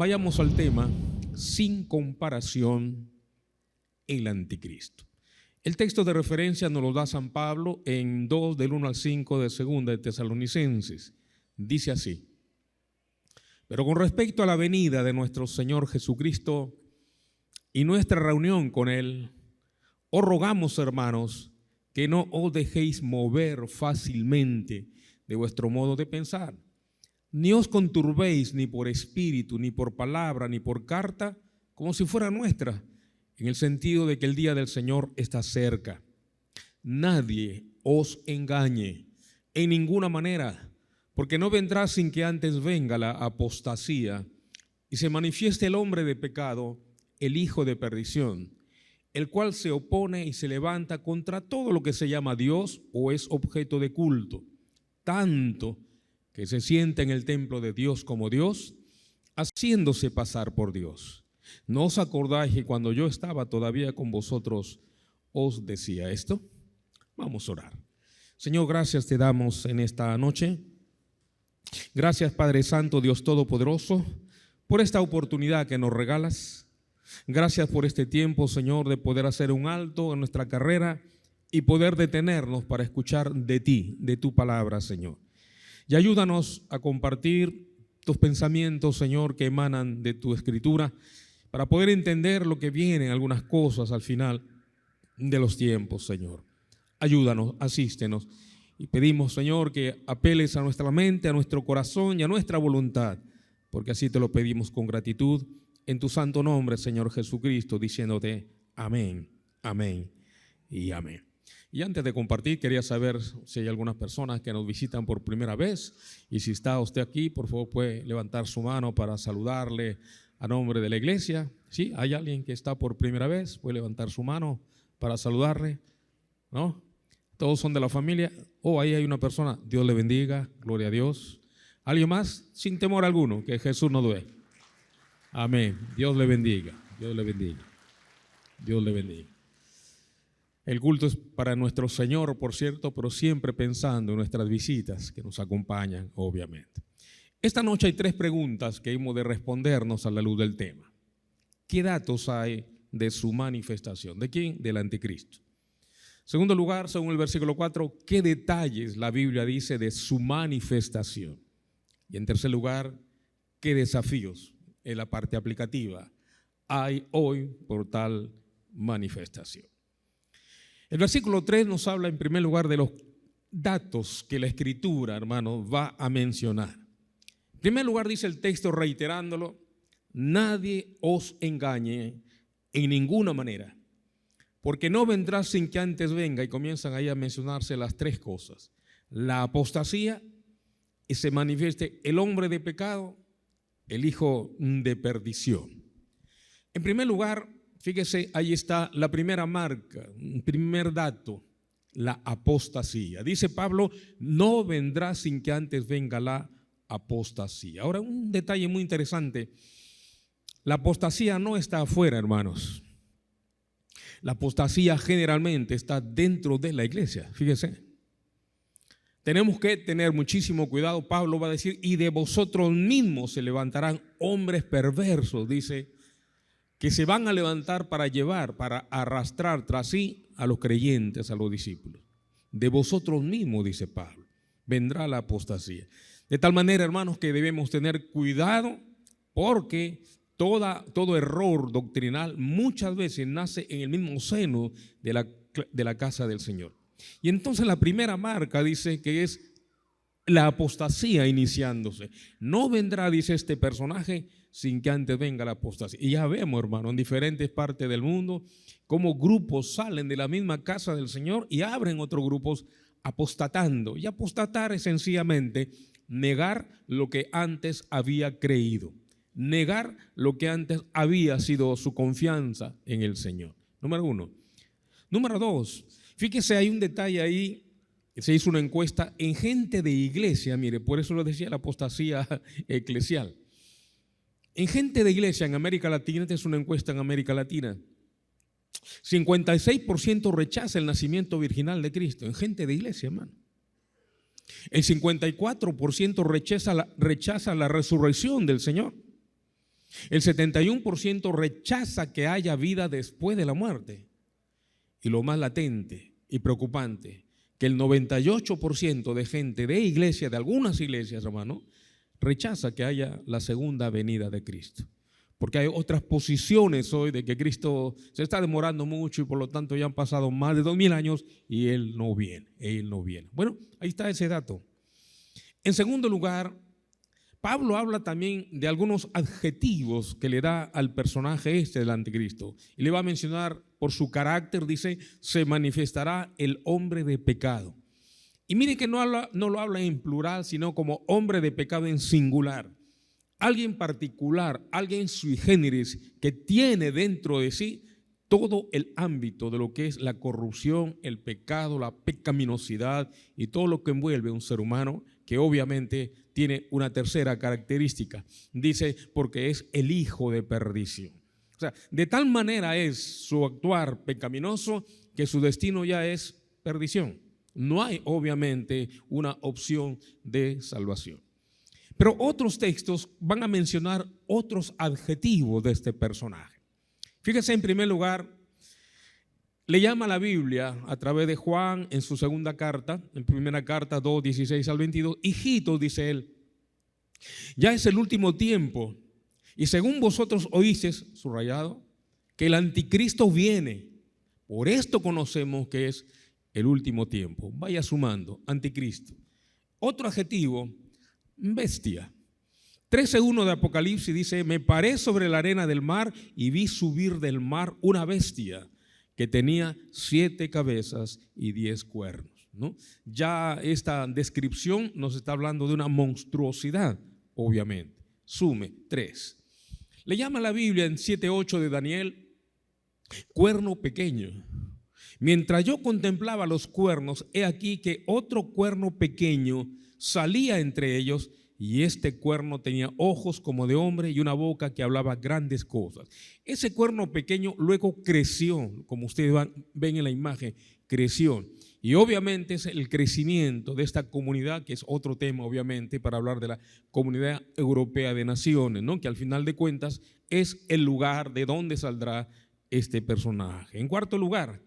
Vayamos al tema, sin comparación, el anticristo. El texto de referencia nos lo da San Pablo en 2 del 1 al 5 de Segunda de Tesalonicenses. Dice así: pero con respecto a la venida de nuestro Señor Jesucristo y nuestra reunión con Él, os rogamos, hermanos, que no os dejéis mover fácilmente de vuestro modo de pensar, ni os conturbéis ni por espíritu, ni por palabra, ni por carta, como si fuera nuestra, en el sentido de que el día del Señor está cerca. Nadie os engañe en ninguna manera, porque no vendrá sin que antes venga la apostasía y se manifieste el hombre de pecado, el hijo de perdición, el cual se opone y se levanta contra todo lo que se llama Dios o es objeto de culto, tanto que se sienta en el templo de Dios como Dios, haciéndose pasar por Dios. ¿No os acordáis que cuando yo estaba todavía con vosotros os decía esto? Vamos a orar. Señor, gracias te damos en esta noche. Gracias, Padre Santo, Dios Todopoderoso, por esta oportunidad que nos regalas. Gracias por este tiempo, Señor, de poder hacer un alto en nuestra carrera y poder detenernos para escuchar de ti, de tu palabra, Señor. Y ayúdanos a compartir tus pensamientos, Señor, que emanan de tu escritura, para poder entender lo que vienen algunas cosas al final de los tiempos, Señor. Ayúdanos, asístenos. Y pedimos, Señor, que apeles a nuestra mente, a nuestro corazón y a nuestra voluntad, porque así te lo pedimos con gratitud, en tu santo nombre, Señor Jesucristo, diciéndote amén, amén y amén. Y antes de compartir, quería saber si hay algunas personas que nos visitan por primera vez, y si está usted aquí, por favor puede levantar su mano para saludarle a nombre de la iglesia. ¿Sí? ¿Hay alguien que está por primera vez? Puede levantar su mano para saludarle. ¿No? ¿Todos son de la familia? Ahí hay una persona. Dios le bendiga, gloria a Dios. ¿Alguien más? Sin temor alguno, que Jesús no duele. Amén. Dios le bendiga, Dios le bendiga, Dios le bendiga. El culto es para nuestro Señor, por cierto, pero siempre pensando en nuestras visitas que nos acompañan, obviamente. Esta noche hay 3 preguntas que hemos de respondernos a la luz del tema. ¿Qué datos hay de su manifestación? ¿De quién? Del anticristo. Segundo lugar, según el versículo 4, ¿qué detalles la Biblia dice de su manifestación? Y en tercer lugar, ¿qué desafíos en la parte aplicativa hay hoy por tal manifestación? El versículo 3 nos habla en primer lugar de los datos que la Escritura, hermano, va a mencionar. En primer lugar dice el texto, reiterándolo: nadie os engañe en ninguna manera, porque no vendrá sin que antes venga, y comienzan ahí a mencionarse las 3 cosas: la apostasía, y se manifieste el hombre de pecado, el hijo de perdición. En primer lugar, fíjese, ahí está la primera marca, un primer dato, la apostasía. Dice Pablo, no vendrá sin que antes venga la apostasía. Ahora, un detalle muy interesante: la apostasía no está afuera, hermanos. La apostasía generalmente está dentro de la iglesia, fíjese. Tenemos que tener muchísimo cuidado. Pablo va a decir, y de vosotros mismos se levantarán hombres perversos, dice, que se van a levantar para llevar, para arrastrar tras sí a los creyentes, a los discípulos. De vosotros mismos, dice Pablo, vendrá la apostasía. De tal manera, hermanos, que debemos tener cuidado, porque todo error doctrinal muchas veces nace en el mismo seno de la casa del Señor. Y entonces la primera marca dice que es la apostasía iniciándose. No vendrá, dice este personaje, sin que antes venga la apostasía. Y ya vemos, hermano, en diferentes partes del mundo, cómo grupos salen de la misma casa del Señor y abren otros grupos apostatando. Y apostatar es sencillamente negar lo que antes había creído, negar lo que antes había sido su confianza en el Señor. Número 1. Número 2, fíjese, hay un detalle ahí. Se hizo una encuesta en gente de iglesia, mire, por eso lo decía la apostasía eclesial. En gente de iglesia en América Latina, esta es una encuesta en América Latina, 56% rechaza el nacimiento virginal de Cristo, en gente de iglesia, hermano. El 54% rechaza la resurrección del Señor. El 71% rechaza que haya vida después de la muerte. Y lo más latente y preocupante, que el 98% de gente de iglesias, de algunas iglesias, hermano, rechaza que haya la segunda venida de Cristo. Porque hay otras posiciones hoy de que Cristo se está demorando mucho y por lo tanto ya han pasado más de 2000 años y Él no viene, Él no viene. Bueno, ahí está ese dato. En segundo lugar, Pablo habla también de algunos adjetivos que le da al personaje del anticristo. Y le va a mencionar por su carácter, dice, se manifestará el hombre de pecado. Y mire que no lo habla en plural, sino como hombre de pecado en singular. Alguien particular, alguien sui generis, que tiene dentro de sí todo el ámbito de lo que es la corrupción, el pecado, la pecaminosidad y todo lo que envuelve a un ser humano, que obviamente tiene una tercera característica. Dice, porque es el hijo de perdición. O sea, de tal manera es su actuar pecaminoso que su destino ya es perdición. No hay obviamente una opción de salvación. Pero otros textos van a mencionar otros adjetivos de este personaje. Fíjese, en primer lugar, le llama a la Biblia a través de Juan en su segunda carta, en primera carta 2, 16 al 22, hijitos, dice él, ya es el último tiempo y según vosotros oísteis, subrayado, que el anticristo viene. Por esto conocemos que es el último tiempo. Vaya sumando, anticristo. Otro adjetivo, bestia. 13:1 de Apocalipsis dice, me paré sobre la arena del mar y vi subir del mar una bestia que tenía 7 cabezas y 10 cuernos, ¿no? Ya esta descripción nos está hablando de una monstruosidad, obviamente. Sume 3. Le llama la Biblia en 7:8 de Daniel, cuerno pequeño. Mientras yo contemplaba los cuernos, he aquí que otro cuerno pequeño salía entre ellos, y este cuerno tenía ojos como de hombre y una boca que hablaba grandes cosas. Ese cuerno pequeño luego creció, como ustedes ven en la imagen, creció. Y obviamente es el crecimiento de esta comunidad, que es otro tema obviamente para hablar de la Comunidad Europea de Naciones, ¿no? Que al final de cuentas es el lugar de donde saldrá este personaje. En cuarto lugar,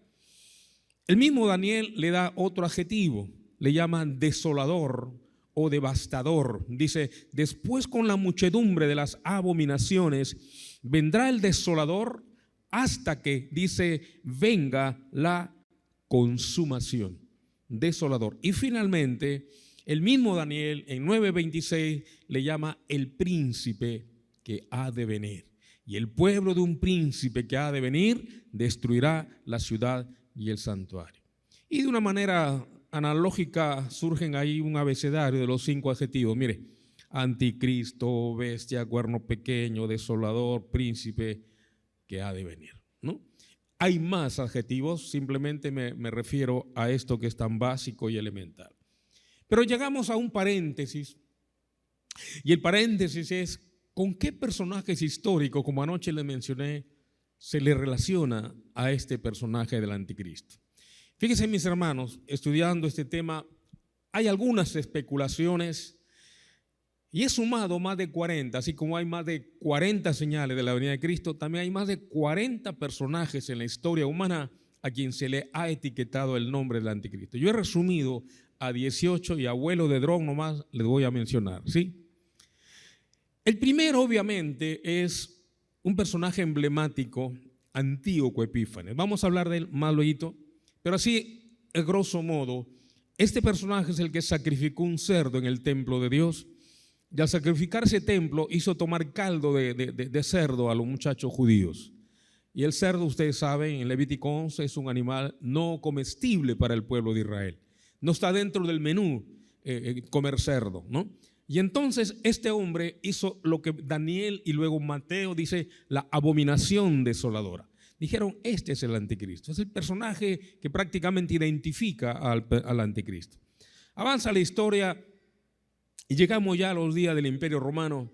el mismo Daniel le da otro adjetivo, le llama desolador o devastador. Dice, después con la muchedumbre de las abominaciones vendrá el desolador hasta que, dice, venga la consumación. Desolador. Y finalmente, el mismo Daniel en 9:26 le llama el príncipe que ha de venir. Y el pueblo de un príncipe que ha de venir destruirá la ciudad y el santuario. Y de una manera analógica surgen ahí un abecedario de los 5 adjetivos. Mire, anticristo, bestia, cuerno pequeño, desolador, príncipe que ha de venir, ¿no? Hay más adjetivos, simplemente me refiero a esto que es tan básico y elemental. Pero llegamos a un paréntesis, y el paréntesis es con qué personajes históricos, como anoche le mencioné, se le relaciona a este personaje del anticristo. Fíjense, mis hermanos, estudiando este tema, hay algunas especulaciones y he sumado más de 40, así como hay más de 40 señales de la venida de Cristo, también hay más de 40 personajes en la historia humana a quien se le ha etiquetado el nombre del anticristo. Yo he resumido a 18 y abuelo de dron nomás les voy a mencionar, ¿sí? El primero, obviamente, es un personaje emblemático, Antíoco Epífanes. Vamos a hablar de él más luego. Pero así, a grosso modo, este personaje es el que sacrificó un cerdo en el templo de Dios. Y al sacrificar ese templo, hizo tomar caldo de cerdo a los muchachos judíos. Y el cerdo, ustedes saben, en Levítico 11 es un animal no comestible para el pueblo de Israel. No está dentro del menú comer cerdo, ¿no? Y entonces este hombre hizo lo que Daniel y luego Mateo dice, la abominación desoladora. Dijeron, este es el anticristo, es el personaje que prácticamente identifica al anticristo. Avanza la historia y llegamos ya a los días del Imperio Romano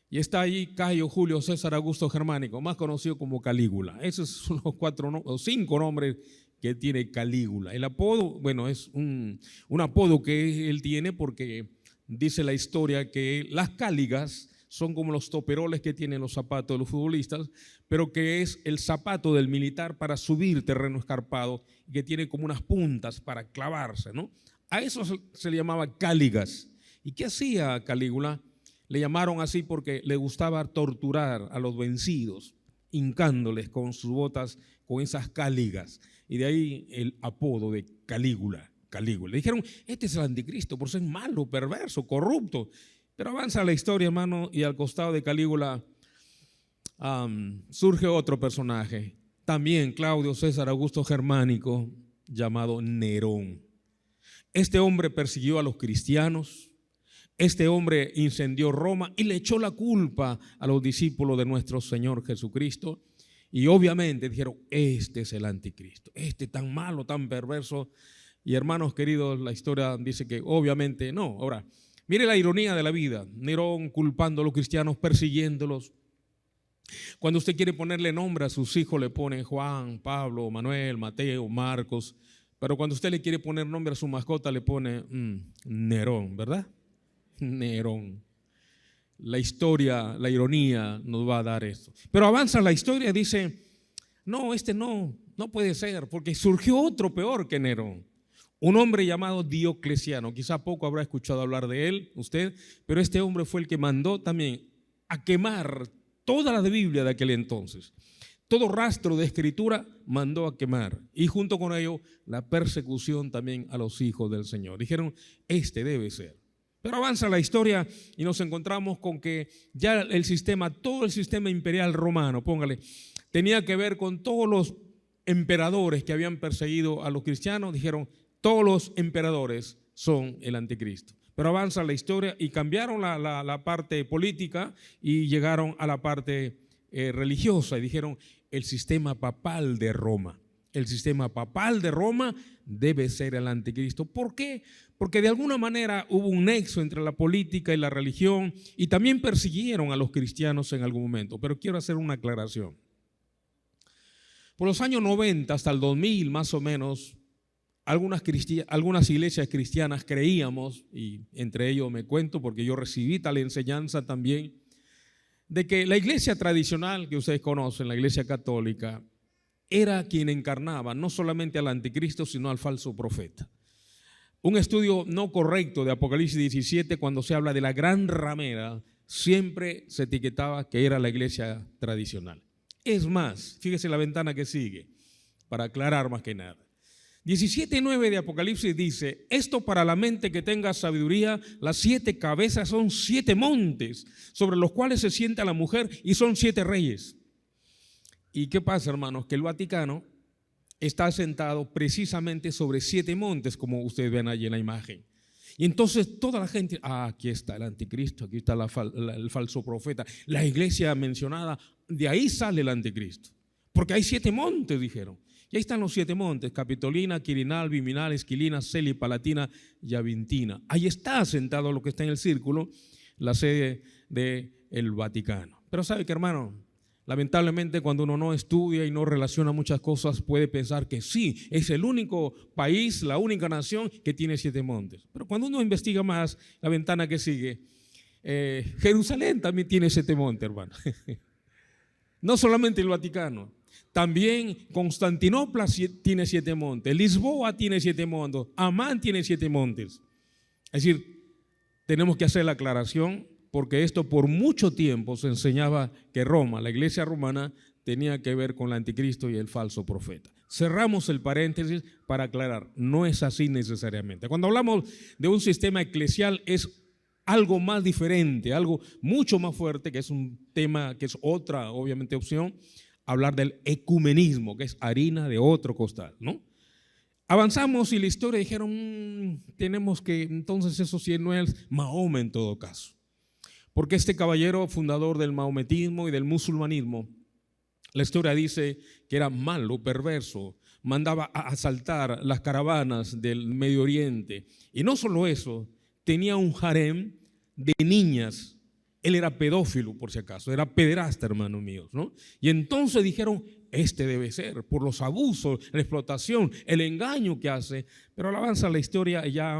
y está allí Cayo Julio César Augusto Germánico, más conocido como Calígula. Esos son los 5 nombres que tiene Calígula. El apodo, bueno, es un apodo que él tiene porque dice la historia que las cáligas son como los toperoles que tienen los zapatos de los futbolistas, pero que es el zapato del militar para subir terreno escarpado y que tiene como unas puntas para clavarse, ¿no? A eso se le llamaba cáligas. ¿Y qué hacía Calígula? Le llamaron así porque le gustaba torturar a los vencidos, hincándoles con sus botas con esas cáligas. Y de ahí el apodo de Calígula. Le dijeron, este es el anticristo por ser malo, perverso, corrupto. Pero avanza la historia, hermano, y al costado de Calígula surge otro personaje, también Claudio César Augusto Germánico, llamado Nerón. Este hombre persiguió a los cristianos, este hombre incendió Roma y le echó la culpa a los discípulos de nuestro Señor Jesucristo. Y obviamente dijeron, este es el anticristo, este tan malo, tan perverso. Y hermanos queridos, la historia dice que obviamente no. Ahora, mire la ironía de la vida, Nerón culpando a los cristianos, persiguiéndolos. Cuando usted quiere ponerle nombre a sus hijos, le pone Juan, Pablo, Manuel, Mateo, Marcos. Pero cuando usted le quiere poner nombre a su mascota, le pone Nerón, ¿verdad? Nerón. La historia, la ironía nos va a dar esto. Pero avanza la historia, dice, no, este no puede ser, porque surgió otro peor que Nerón. Un hombre llamado Diocleciano, quizá poco habrá escuchado hablar de él usted, pero este hombre fue el que mandó también a quemar toda la Biblia de aquel entonces. Todo rastro de escritura mandó a quemar y junto con ello la persecución también a los hijos del Señor. Dijeron, este debe ser. Pero avanza la historia y nos encontramos con que ya el sistema, todo el sistema imperial romano, póngale, tenía que ver con todos los emperadores que habían perseguido a los cristianos. Dijeron, todos los emperadores son el anticristo. Pero avanza la historia y cambiaron la parte política y llegaron a la parte religiosa y dijeron el sistema papal de Roma. El sistema papal de Roma debe ser el anticristo. ¿Por qué? Porque de alguna manera hubo un nexo entre la política y la religión y también persiguieron a los cristianos en algún momento. Pero quiero hacer una aclaración. Por los años 90 hasta el 2000 más o menos, algunas iglesias cristianas creíamos, y entre ellos me cuento porque yo recibí tal enseñanza también, de que la iglesia tradicional que ustedes conocen, la iglesia católica, era quien encarnaba no solamente al anticristo, sino al falso profeta. Un estudio no correcto de Apocalipsis 17, cuando se habla de la gran ramera, siempre se etiquetaba que era la iglesia tradicional. Es más, fíjese la ventana que sigue, para aclarar más que nada. 17:9 de Apocalipsis dice, esto para la mente que tenga sabiduría, las 7 cabezas son 7 montes, sobre los cuales se sienta la mujer y son 7 reyes. ¿Y qué pasa, hermanos? Que el Vaticano está sentado precisamente sobre 7 montes, como ustedes ven allí en la imagen. Y entonces toda la gente, aquí está el anticristo, aquí está el falso profeta, la iglesia mencionada, de ahí sale el anticristo. Porque hay 7 montes, dijeron. Y ahí están los 7 montes, Capitolina, Quirinal, Viminal, Esquilina, Celi, Palatina y Avintina. Ahí está sentado lo que está en el círculo, la sede del Vaticano. Pero ¿sabe qué, hermano? Lamentablemente cuando uno no estudia y no relaciona muchas cosas puede pensar que sí, es el único país, la única nación que tiene 7 montes. Pero cuando uno investiga más, la ventana que sigue, Jerusalén también tiene 7 montes, hermano. No solamente el Vaticano, también Constantinopla tiene 7 montes, Lisboa tiene 7 montes, Amán tiene 7 montes. Es decir, tenemos que hacer la aclaración, porque esto por mucho tiempo se enseñaba que Roma, la iglesia romana, tenía que ver con el anticristo y el falso profeta. Cerramos el paréntesis para aclarar, no es así necesariamente. Cuando hablamos de un sistema eclesial es algo más diferente, algo mucho más fuerte, que es un tema que es otra, obviamente, opción, hablar del ecumenismo, que es harina de otro costal, ¿no? Avanzamos y la historia dijeron, tenemos que, entonces eso sí no es Mahoma en todo caso. Porque este caballero fundador del maometismo y del musulmanismo, la historia dice que era malo, perverso, mandaba a asaltar las caravanas del Medio Oriente. Y no solo eso, tenía un harem de niñas Él era pedófilo, por si acaso, era pederasta, hermanos míos, ¿no? Y entonces dijeron, este debe ser, por los abusos, la explotación, el engaño que hace. Pero al avanzar la historia, ya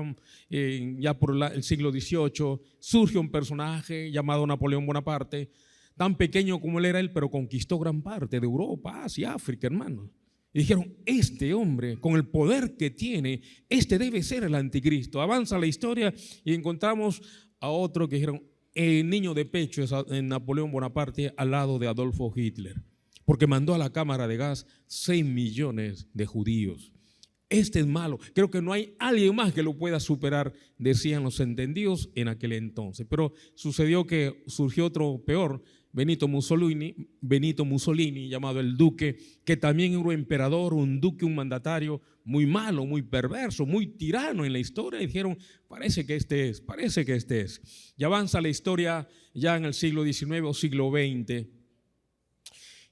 por el siglo XVIII, surge un personaje llamado Napoleón Bonaparte, tan pequeño como él era, pero conquistó gran parte de Europa, Asia, África, hermanos. Y dijeron, este hombre, con el poder que tiene, este debe ser el anticristo. Avanza la historia y encontramos a otro que dijeron, el niño de pecho es Napoleón Bonaparte al lado de Adolfo Hitler, porque mandó a la cámara de gas 6 millones de judíos. Este es malo, creo que no hay alguien más que lo pueda superar, decían los entendidos en aquel entonces. Pero sucedió que surgió otro peor, Benito Mussolini, llamado el Duque, que también era un emperador, un duque, un mandatario muy malo, muy perverso, muy tirano en la historia. Y dijeron, parece que este es. Y avanza la historia ya en el siglo XIX o siglo XX.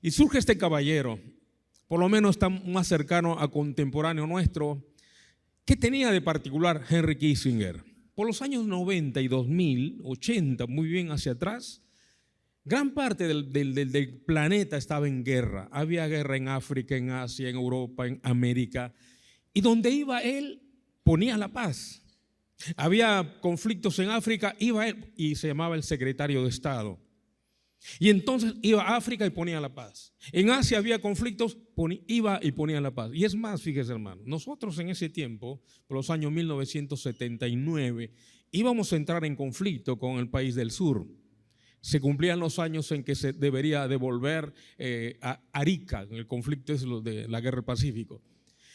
Y surge este caballero, por lo menos está más cercano a contemporáneo nuestro. ¿Qué tenía de particular Henry Kissinger? Por los años 90 y 2000, 80, muy bien hacia atrás, gran parte del planeta estaba en guerra. Había guerra en África, en Asia, en Europa, en América. Y donde iba él, ponía la paz. Había conflictos en África, iba él y se llamaba el secretario de Estado. Y entonces iba a África y ponía la paz. En Asia había conflictos, iba y ponía la paz. Y es más, fíjese hermano, nosotros en ese tiempo, por los años 1979, íbamos a entrar en conflicto con el país del sur. Se cumplían los años en que se debería devolver a Arica, en el conflicto de la guerra del Pacífico.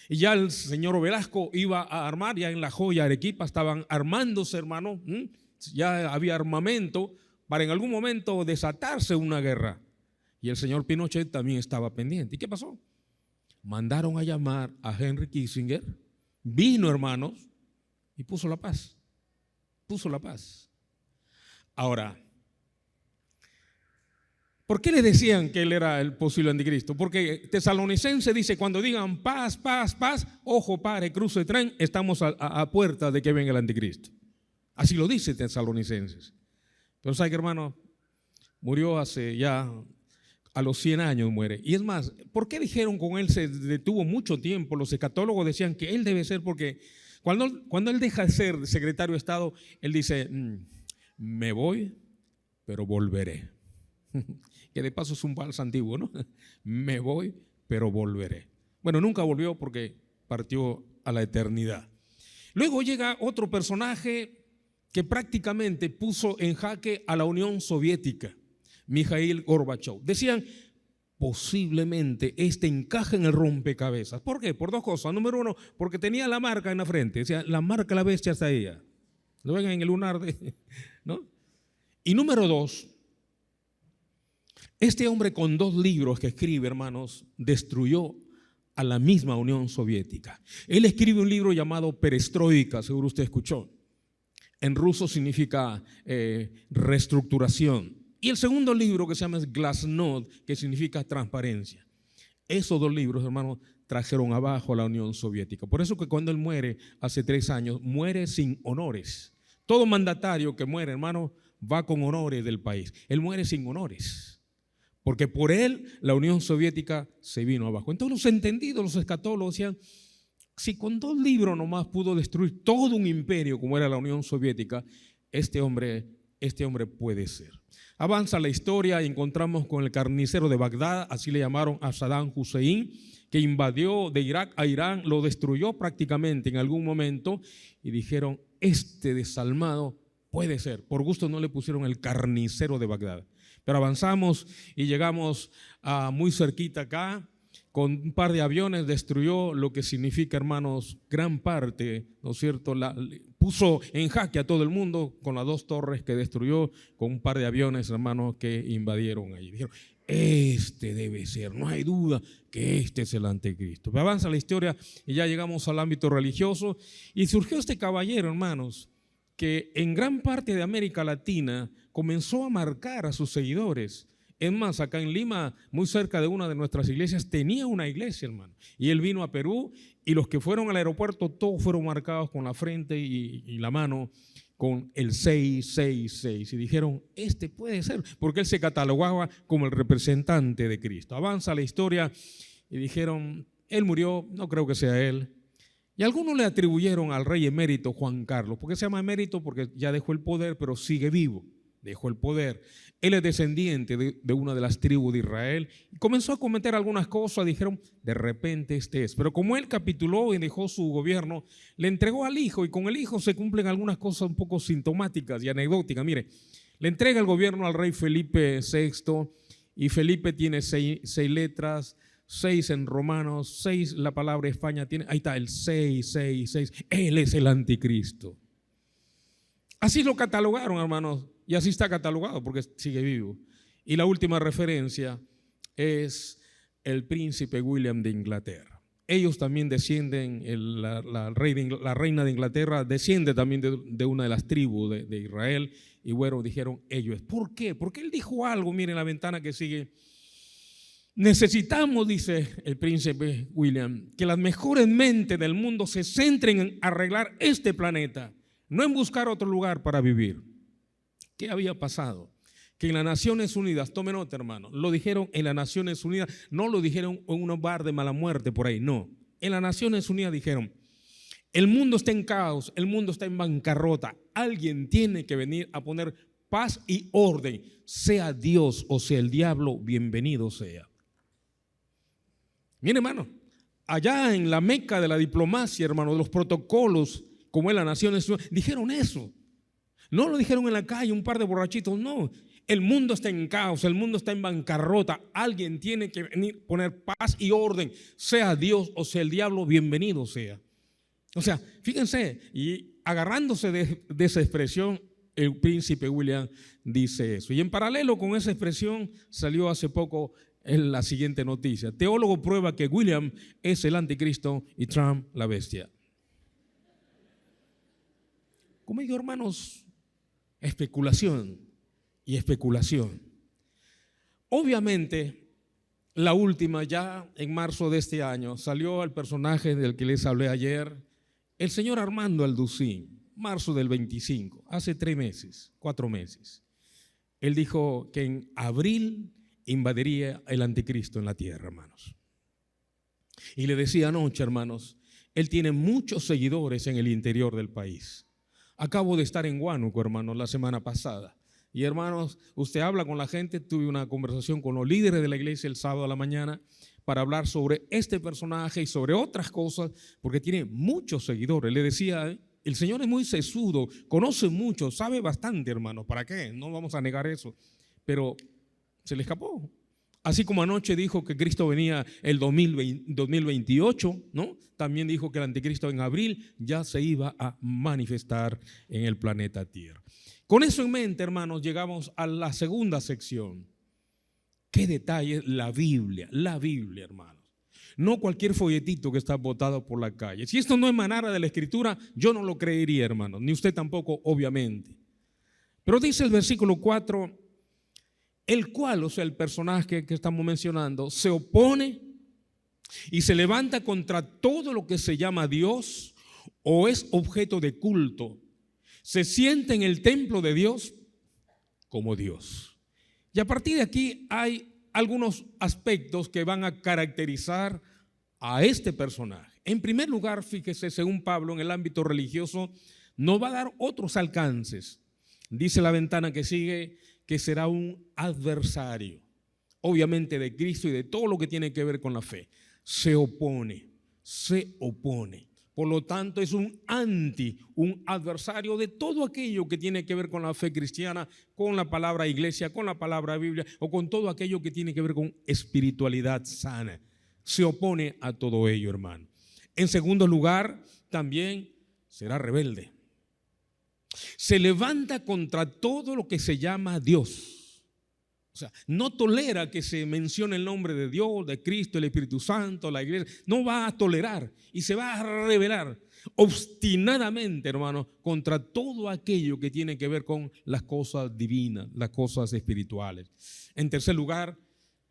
Y ya el señor Velasco iba a armar, ya en La Joya, Arequipa, estaban armándose, hermano, ya había armamento para en algún momento desatarse una guerra. Y el señor Pinochet también estaba pendiente. ¿Y qué pasó? Mandaron a llamar a Henry Kissinger, vino, hermanos, y puso la paz. Puso la paz. Ahora, ¿por qué le decían que él era el posible anticristo? Porque Tesalonicense dice, cuando digan paz, paz, paz, ojo, pare, cruce de tren, estamos a puerta de que venga el anticristo. Así lo dice Tesalonicenses. Pero sabe que hermano, murió hace ya, a los 100 años muere. Y es más, ¿por qué dijeron con él se detuvo mucho tiempo? Los escatólogos decían que él debe ser porque cuando él deja de ser secretario de Estado, él dice, me voy, pero volveré. Que de paso es un vals antiguo, ¿no? Me voy, pero volveré. Bueno, nunca volvió porque partió a la eternidad. Luego llega otro personaje que prácticamente puso en jaque a la Unión Soviética, Mikhail Gorbachev. Decían, posiblemente este encaja en el rompecabezas. ¿Por qué? Por dos cosas. Número uno, porque tenía la marca en la frente. Decía, la marca de la bestia está ella. Lo ven en el lunar, ¿no? Y número dos, este hombre con 2 libros que escribe, hermanos, destruyó a la misma Unión Soviética. Él escribe un libro llamado Perestroika, seguro usted escuchó. En ruso significa reestructuración. Y el segundo libro que se llama es Glasnost, que significa transparencia. Esos 2 libros, hermanos, trajeron abajo a la Unión Soviética. Por eso que cuando él muere, hace 3 años, muere sin honores. Todo mandatario que muere, hermano, va con honores del país. Él muere sin honores, porque por él la Unión Soviética se vino abajo. Entonces los entendidos, los escatólogos decían, si con 2 libros nomás pudo destruir todo un imperio como era la Unión Soviética, este hombre puede ser. Avanza la historia y encontramos con el carnicero de Bagdad, así le llamaron a Saddam Hussein, que invadió de Irak a Irán, lo destruyó prácticamente en algún momento y dijeron, este desalmado puede ser. Por gusto no le pusieron el carnicero de Bagdad. Pero avanzamos y llegamos a muy cerquita acá, con un par de aviones destruyó lo que significa, hermanos, gran parte, ¿no es cierto? Puso en jaque a todo el mundo con las 2 torres que destruyó, con un par de aviones, hermanos, que invadieron allí. Dijeron, este debe ser, no hay duda que este es el anticristo. Pero avanza la historia y ya llegamos al ámbito religioso y surgió este caballero, hermanos, que en gran parte de América Latina comenzó a marcar a sus seguidores. Es más, acá en Lima, muy cerca de una de nuestras iglesias, tenía una iglesia, hermano. Y él vino a Perú y los que fueron al aeropuerto, todos fueron marcados con la frente y la mano con el 666. Y dijeron, este puede ser, porque él se catalogaba como el representante de Cristo. Avanza la historia y dijeron, él murió, no creo que sea él. Y algunos le atribuyeron al rey emérito Juan Carlos. ¿Por qué se llama emérito? Porque ya dejó el poder, pero sigue vivo. Dejó el poder. Él es descendiente de una de las tribus de Israel. Y comenzó a cometer algunas cosas. Dijeron, de repente este es. Pero como él capituló y dejó su gobierno, le entregó al hijo. Y con el hijo se cumplen algunas cosas un poco sintomáticas y anecdóticas. Mire, le entrega el gobierno al rey Felipe VI. Y Felipe tiene seis letras. 6 en Romanos, 6 la palabra España tiene, ahí está el 666, él es el anticristo. Así lo catalogaron, hermanos, y así está catalogado porque sigue vivo. Y la última referencia es el príncipe William de Inglaterra. Ellos también descienden, la reina de Inglaterra desciende también de una de las tribus de Israel, y bueno, dijeron ellos. ¿Por qué? Porque él dijo algo, miren la ventana que sigue. Necesitamos, dice el príncipe William, que las mejores mentes del mundo se centren en arreglar este planeta, no en buscar otro lugar para vivir. ¿Qué había pasado? Que en las Naciones Unidas, tome nota, hermano, lo dijeron en las Naciones Unidas, no lo dijeron en un bar de mala muerte por ahí, no. En las Naciones Unidas dijeron, el mundo está en caos, el mundo está en bancarrota, alguien tiene que venir a poner paz y orden, sea Dios o sea el diablo, bienvenido sea. Miren, hermano, allá en la meca de la diplomacia, hermano, de los protocolos, como en las Naciones Unidas, dijeron eso. No lo dijeron en la calle un par de borrachitos, no. El mundo está en caos, el mundo está en bancarrota. Alguien tiene que venir, poner paz y orden, sea Dios o sea el diablo, bienvenido sea. O sea, fíjense, y agarrándose de esa expresión, el príncipe William dice eso. Y en paralelo con esa expresión salió hace poco la siguiente noticia. Teólogo prueba que William es el anticristo y Trump la bestia. Como digo, hermanos, especulación y especulación. Obviamente, la última, ya en marzo de este año, salió el personaje del que les hablé ayer, el señor Armando Alducín, marzo del 25, hace 3 meses, 4 meses. Él dijo que en abril invadiría el anticristo en la tierra, hermanos. Y le decía anoche, hermanos, él tiene muchos seguidores en el interior del país. Acabo de estar en Huánuco, hermanos, la semana pasada. Y hermanos, usted habla con la gente, tuve una conversación con los líderes de la iglesia el sábado a la mañana para hablar sobre este personaje y sobre otras cosas, porque tiene muchos seguidores. Le decía, el Señor es muy sesudo, conoce mucho, sabe bastante, hermanos. ¿Para qué? No vamos a negar eso. Pero se le escapó. Así como anoche dijo que Cristo venía el 2028, ¿no? También dijo que el anticristo en abril ya se iba a manifestar en el planeta Tierra. Con eso en mente, hermanos, llegamos a la segunda sección. ¿Qué detalle? La Biblia, hermanos. No cualquier folletito que está botado por la calle. Si esto no emanara de la Escritura, yo no lo creería, hermanos, ni usted tampoco, obviamente. Pero dice el versículo 4, el cual, o sea, el personaje que estamos mencionando, se opone y se levanta contra todo lo que se llama Dios o es objeto de culto. Se siente en el templo de Dios como Dios. Y a partir de aquí hay algunos aspectos que van a caracterizar a este personaje. En primer lugar, fíjese, según Pablo, en el ámbito religioso, nos va a dar otros alcances. Dice la ventana que sigue que será un adversario, obviamente de Cristo y de todo lo que tiene que ver con la fe. Se opone. Por lo tanto, es un adversario de todo aquello que tiene que ver con la fe cristiana, con la palabra iglesia, con la palabra Biblia o con todo aquello que tiene que ver con espiritualidad sana. Se opone a todo ello, hermano. En segundo lugar, también será rebelde. Se levanta contra todo lo que se llama Dios. O sea, no tolera que se mencione el nombre de Dios, de Cristo, el Espíritu Santo, la iglesia. No va a tolerar y se va a rebelar obstinadamente, hermano, contra todo aquello que tiene que ver con las cosas divinas, las cosas espirituales. En tercer lugar,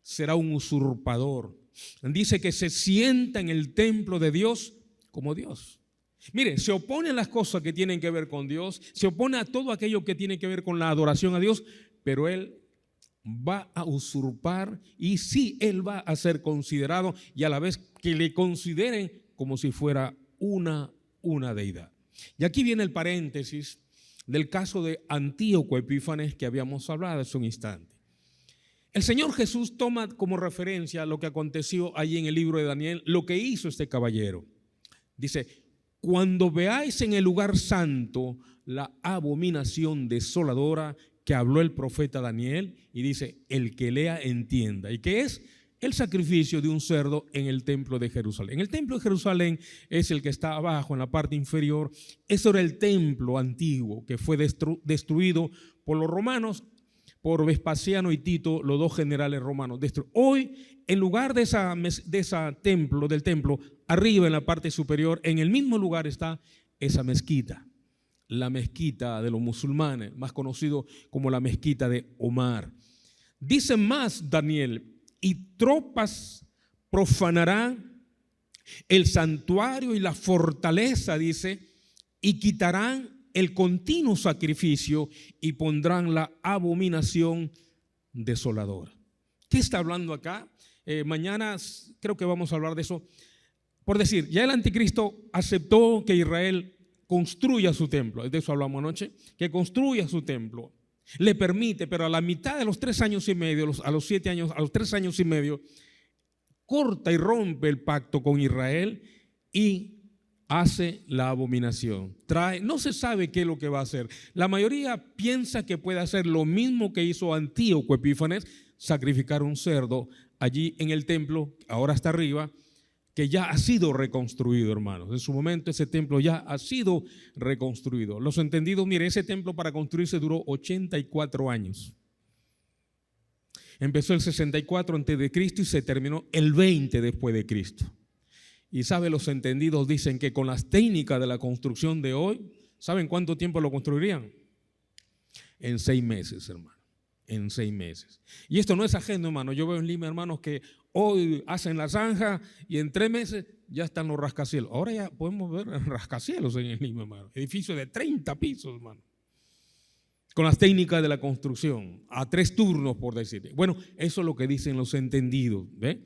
será un usurpador. Dice que se sienta en el templo de Dios como Dios. Mire, se opone a las cosas que tienen que ver con Dios, se opone a todo aquello que tiene que ver con la adoración a Dios, pero él va a usurpar y sí, él va a ser considerado y a la vez que le consideren como si fuera una deidad. Y aquí viene el paréntesis del caso de Antíoco Epífanes que habíamos hablado hace un instante. El Señor Jesús toma como referencia lo que aconteció allí en el libro de Daniel, lo que hizo este caballero. Dice: cuando veáis en el lugar santo la abominación desoladora que habló el profeta Daniel, y dice, el que lea entienda. ¿Y qué es? El sacrificio de un cerdo en el templo de Jerusalén. El templo de Jerusalén es el que está abajo, en la parte inferior. Eso era el templo antiguo que fue destruido por los romanos, por Vespasiano y Tito, los dos generales romanos. Hoy, en lugar de del templo, arriba en la parte superior, en el mismo lugar está esa mezquita. La mezquita de los musulmanes, más conocido como la mezquita de Omar. Dice más Daniel: y tropas profanarán el santuario y la fortaleza, dice, y quitarán el continuo sacrificio y pondrán la abominación desoladora. ¿Qué está hablando acá? Mañana creo que vamos a hablar de eso. Por decir, ya el anticristo aceptó que Israel construya su templo, de eso hablamos anoche, que construya su templo, le permite, pero a la mitad de los 3 años y medio, a los 7 años, a los 3 años y medio, corta y rompe el pacto con Israel y hace la abominación. No se sabe qué es lo que va a hacer. La mayoría piensa que puede hacer lo mismo que hizo Antíoco Epífanes, sacrificar un cerdo allí en el templo, ahora está arriba, que ya ha sido reconstruido, hermanos. En su momento ese templo ya ha sido reconstruido. Los entendidos, mire, ese templo para construirse duró 84 años. Empezó el 64 antes de Cristo y se terminó el 20 después de Cristo. Y sabe, los entendidos dicen que con las técnicas de la construcción de hoy, ¿saben cuánto tiempo lo construirían? En 6 meses, hermano. En 6 meses. Y esto no es ajeno, hermano. Yo veo en Lima, hermanos, que hoy hacen la zanja y en 3 meses ya están los rascacielos. Ahora ya podemos ver rascacielos en Lima, hermano. Edificios de 30 pisos, hermano. Con las técnicas de la construcción, a 3 turnos, por decir. Bueno, eso es lo que dicen los entendidos. ¿Ve?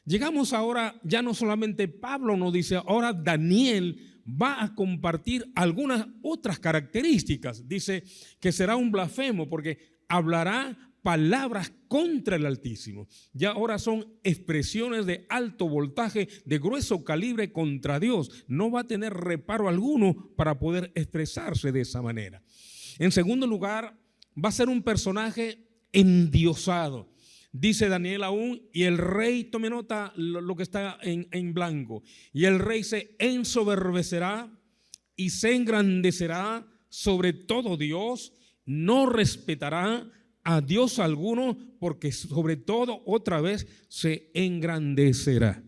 Llegamos ahora, ya no solamente Pablo nos dice, ahora Daniel va a compartir algunas otras características. Dice que será un blasfemo porque hablará palabras contra el Altísimo. Ya ahora son expresiones de alto voltaje, de grueso calibre contra Dios. No va a tener reparo alguno para poder expresarse de esa manera. En segundo lugar, va a ser un personaje endiosado. Dice Daniel aún, y el rey, tome nota lo que está en blanco, y el rey se ensoberbecerá y se engrandecerá sobre todo Dios, no respetará a Dios alguno, porque sobre todo otra vez se engrandecerá.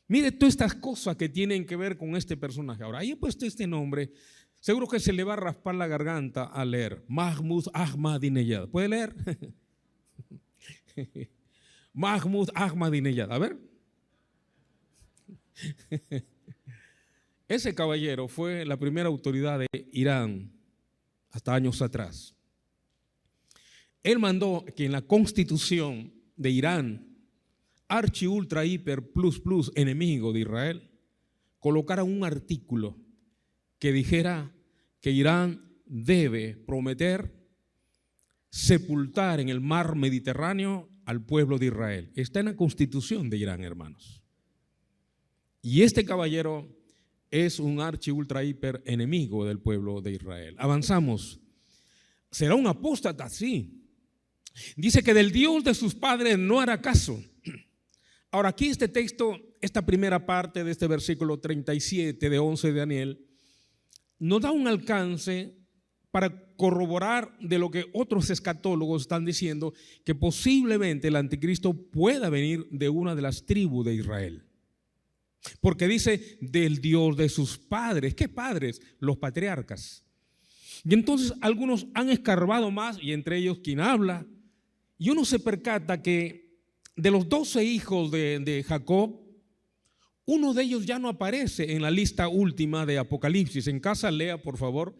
Mire todas estas cosas que tienen que ver con este personaje. Ahora, ahí he puesto este nombre, seguro que se le va a raspar la garganta al leer. Mahmud Ahmadinejad. ¿Puede leer? Mahmud Ahmadinejad. A ver. Ese caballero fue la primera autoridad de Irán hasta años atrás. Él mandó que en la constitución de Irán, archi ultra hiper plus enemigo de Israel, colocara un artículo que dijera que Irán debe prometer sepultar en el mar Mediterráneo al pueblo de Israel. Está en la constitución de Irán, hermanos. Y este caballero es un archi ultra hiper enemigo del pueblo de Israel. Avanzamos. Será un apóstata, sí. Dice que del Dios de sus padres no hará caso. Ahora aquí este texto, esta primera parte de este versículo 37 de 11 de Daniel, nos da un alcance para corroborar de lo que otros escatólogos están diciendo, que posiblemente el anticristo pueda venir de una de las tribus de Israel. Porque dice del Dios de sus padres. ¿Qué padres? Los patriarcas. Y entonces algunos han escarbado más, y entre ellos quien habla, y uno se percata que de los 12 hijos de Jacob, uno de ellos ya no aparece en la lista última de Apocalipsis. En casa lea, por favor,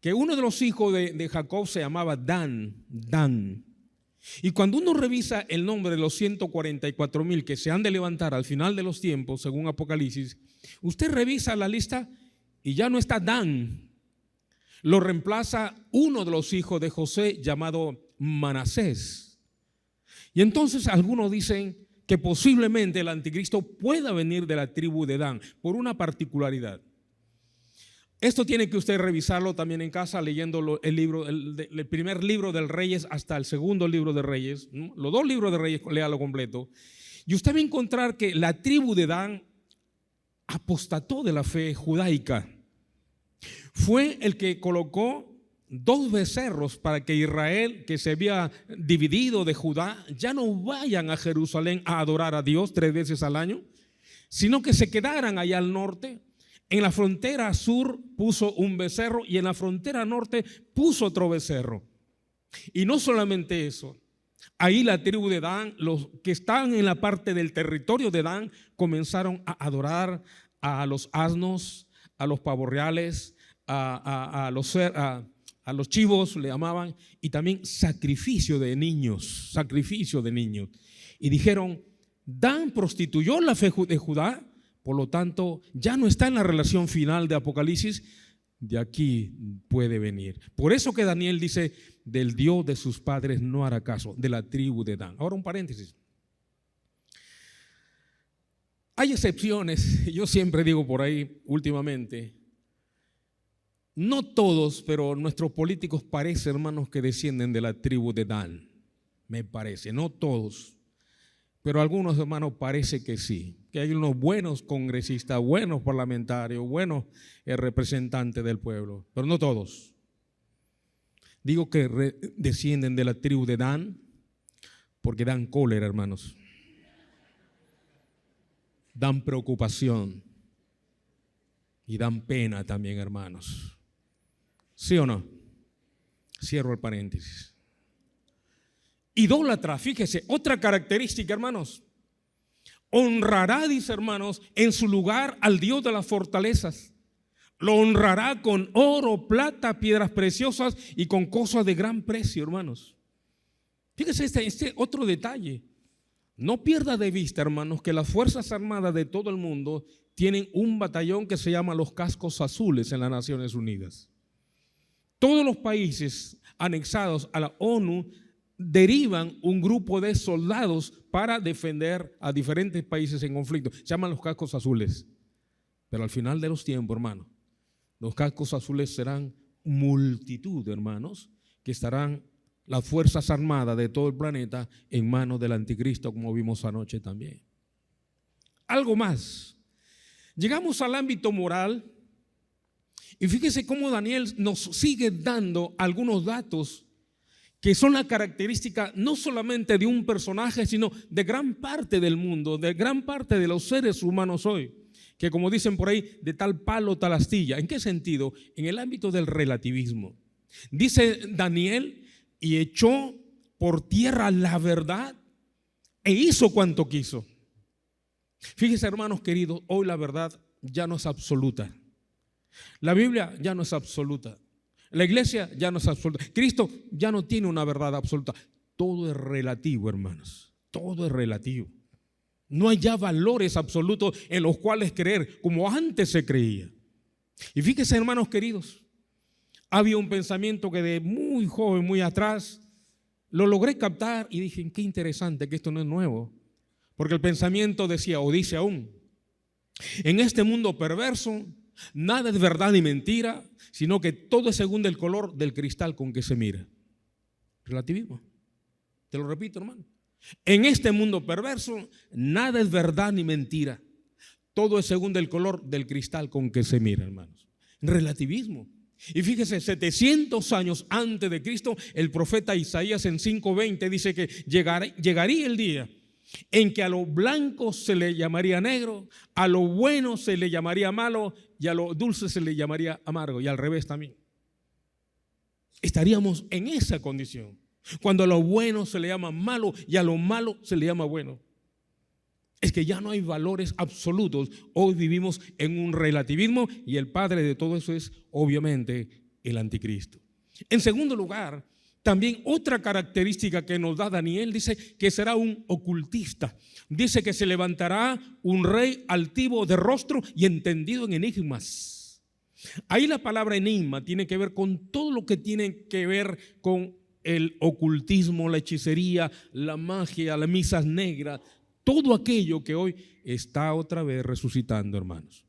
que uno de los hijos de Jacob se llamaba Dan. Y cuando uno revisa el nombre de los 144,000 que se han de levantar al final de los tiempos, según Apocalipsis, usted revisa la lista y ya no está Dan. Lo reemplaza uno de los hijos de José llamado Manasés. Y entonces algunos dicen que posiblemente el anticristo pueda venir de la tribu de Dan por una particularidad. Esto tiene que usted revisarlo también en casa leyendo el primer libro del Reyes hasta el segundo libro de Reyes, ¿no? Los 2 libros de Reyes, léalo completo. Y usted va a encontrar que la tribu de Dan apostató de la fe judaica. Fue el que colocó 2 becerros para que Israel, que se había dividido de Judá, ya no vayan a Jerusalén a adorar a Dios 3 veces al año, sino que se quedaran allá al norte. En la frontera sur puso un becerro y en la frontera norte puso otro becerro. Y no solamente eso, ahí la tribu de Dan, los que estaban en la parte del territorio de Dan, comenzaron a adorar a los asnos, a los pavos reales, a los chivos le llamaban, y también sacrificio de niños. Y dijeron, Dan prostituyó la fe de Judá, por lo tanto ya no está en la relación final de Apocalipsis, de aquí puede venir. Por eso que Daniel dice, del Dios de sus padres no hará caso, de la tribu de Dan. Ahora un paréntesis. Hay excepciones, yo siempre digo por ahí últimamente, no todos, pero nuestros políticos parece, hermanos, que descienden de la tribu de Dan. Me parece, no todos, pero algunos, hermanos, parece que sí. Que hay unos buenos congresistas, buenos parlamentarios, buenos representantes del pueblo, pero no todos. Digo que descienden de la tribu de Dan porque dan cólera, hermanos. Dan preocupación y dan pena también, hermanos. ¿Sí o no? Cierro el paréntesis. Idólatra, fíjese, otra característica, hermanos. Honrará, dice, hermanos, en su lugar al Dios de las fortalezas. Lo honrará con oro, plata, piedras preciosas y con cosas de gran precio, hermanos. Fíjese este otro detalle. No pierda de vista, hermanos, que las Fuerzas Armadas de todo el mundo tienen un batallón que se llama los Cascos Azules en las Naciones Unidas. Todos los países anexados a la ONU derivan un grupo de soldados para defender a diferentes países en conflicto. Se llaman los Cascos Azules. Pero al final de los tiempos, hermanos, los Cascos Azules serán multitud, hermanos, que estarán las Fuerzas Armadas de todo el planeta en manos del anticristo, como vimos anoche también. Algo más. Llegamos al ámbito moral y fíjese cómo Daniel nos sigue dando algunos datos que son la característica no solamente de un personaje, sino de gran parte del mundo, de gran parte de los seres humanos hoy, que como dicen por ahí, de tal palo, tal astilla. ¿En qué sentido? En el ámbito del relativismo. Dice Daniel, y echó por tierra la verdad e hizo cuanto quiso. Fíjese, hermanos queridos, hoy la verdad ya no es absoluta. La Biblia ya no es absoluta. La iglesia ya no es absoluta. Cristo ya no tiene una verdad absoluta. Todo es relativo, hermanos. Todo es relativo. No hay ya valores absolutos en los cuales creer como antes se creía. Y fíjense, hermanos queridos, había un pensamiento que de muy joven, muy atrás, lo logré captar y dije, qué interesante que esto no es nuevo. Porque el pensamiento decía, o dice aún, en este mundo perverso, nada es verdad ni mentira, sino que todo es según el color del cristal con que se mira. Relativismo. Te lo repito, hermano. En este mundo perverso, nada es verdad ni mentira. Todo es según el color del cristal con que se mira, hermanos. Relativismo. Y fíjese, 700 años antes de Cristo, el profeta Isaías en 5:20 dice que llegaría el día en que a lo blanco se le llamaría negro, a lo bueno se le llamaría malo y a lo dulce se le llamaría amargo, y al revés también. Estaríamos en esa condición, cuando a lo bueno se le llama malo y a lo malo se le llama bueno. Es que ya no hay valores absolutos. Hoy vivimos en un relativismo y el padre de todo eso es obviamente el anticristo. En segundo lugar, también otra característica que nos da Daniel, dice que será un ocultista. Dice que se levantará un rey altivo de rostro y entendido en enigmas. Ahí la palabra enigma tiene que ver con todo lo que tiene que ver con el ocultismo, la hechicería, la magia, las misas negras. Todo aquello que hoy está otra vez resucitando, hermanos.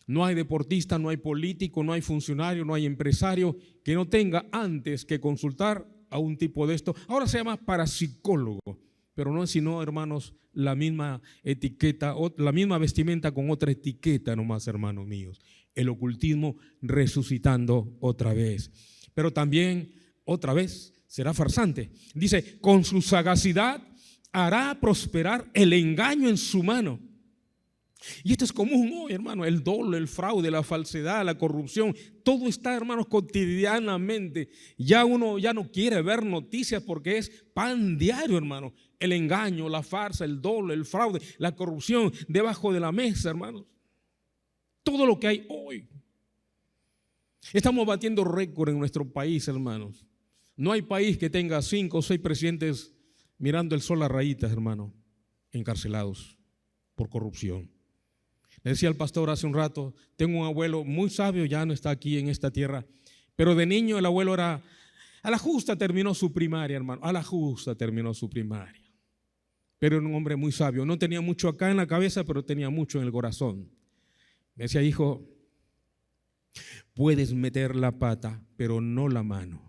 No hay deportista, no hay político, no hay funcionario, no hay empresario que no tenga antes que consultar a un tipo de esto. Ahora se llama parapsicólogo, pero no es sino, hermanos, la misma etiqueta, la misma vestimenta con otra etiqueta nomás, hermanos míos. El ocultismo resucitando otra vez. Pero también otra vez será farsante. Dice, con su sagacidad hará prosperar el engaño en su mano. Y esto es común hoy, hermano, el dolo, el fraude, la falsedad, la corrupción, todo está, hermanos, cotidianamente. Ya uno ya no quiere ver noticias porque es pan diario, hermano. El engaño, la farsa, el dolo, el fraude, la corrupción debajo de la mesa, hermanos. Todo lo que hay hoy. Estamos batiendo récord en nuestro país, hermanos. No hay país que tenga 5 o 6 presidentes mirando el sol a rayitas, hermano, encarcelados por corrupción. Le decía al pastor hace un rato, tengo un abuelo muy sabio, ya no está aquí en esta tierra, pero de niño el abuelo era, a la justa terminó su primaria, hermano, a la justa terminó su primaria. Pero era un hombre muy sabio, no tenía mucho acá en la cabeza, pero tenía mucho en el corazón. Me decía, hijo, puedes meter la pata, pero no la mano.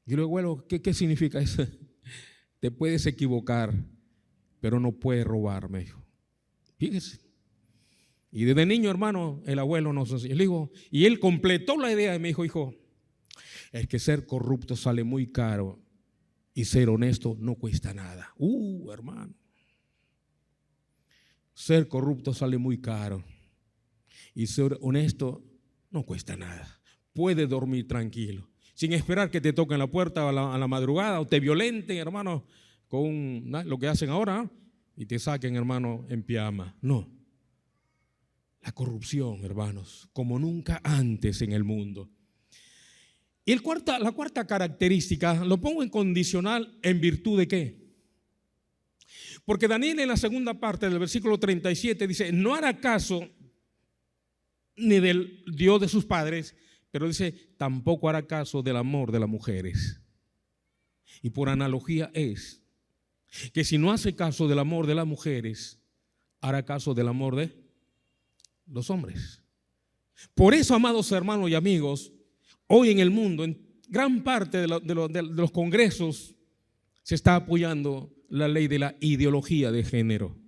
Y yo le digo, abuelo, ¿qué significa eso? Te puedes equivocar, pero no puedes robar, me dijo. Fíjese. Y desde niño, hermano, el abuelo nos enseñó. Le digo, y él completó la idea y me dijo, hijo, es que ser corrupto sale muy caro y ser honesto no cuesta nada. Hermano. Ser corrupto sale muy caro y ser honesto no cuesta nada. Puedes dormir tranquilo, sin esperar que te toquen la puerta a la madrugada o te violenten, hermano, con lo que hacen ahora y te saquen, hermano, en pijama. No. La corrupción, hermanos, como nunca antes en el mundo. Y la cuarta característica, lo pongo en condicional, ¿en virtud de qué? Porque Daniel en la segunda parte del versículo 37 dice, no hará caso ni del Dios de sus padres, pero dice, tampoco hará caso del amor de las mujeres. Y por analogía es que si no hace caso del amor de las mujeres, hará caso del amor de los hombres. Por eso, amados hermanos y amigos, hoy en el mundo, en gran parte de los congresos, se está apoyando la ley de la ideología de género,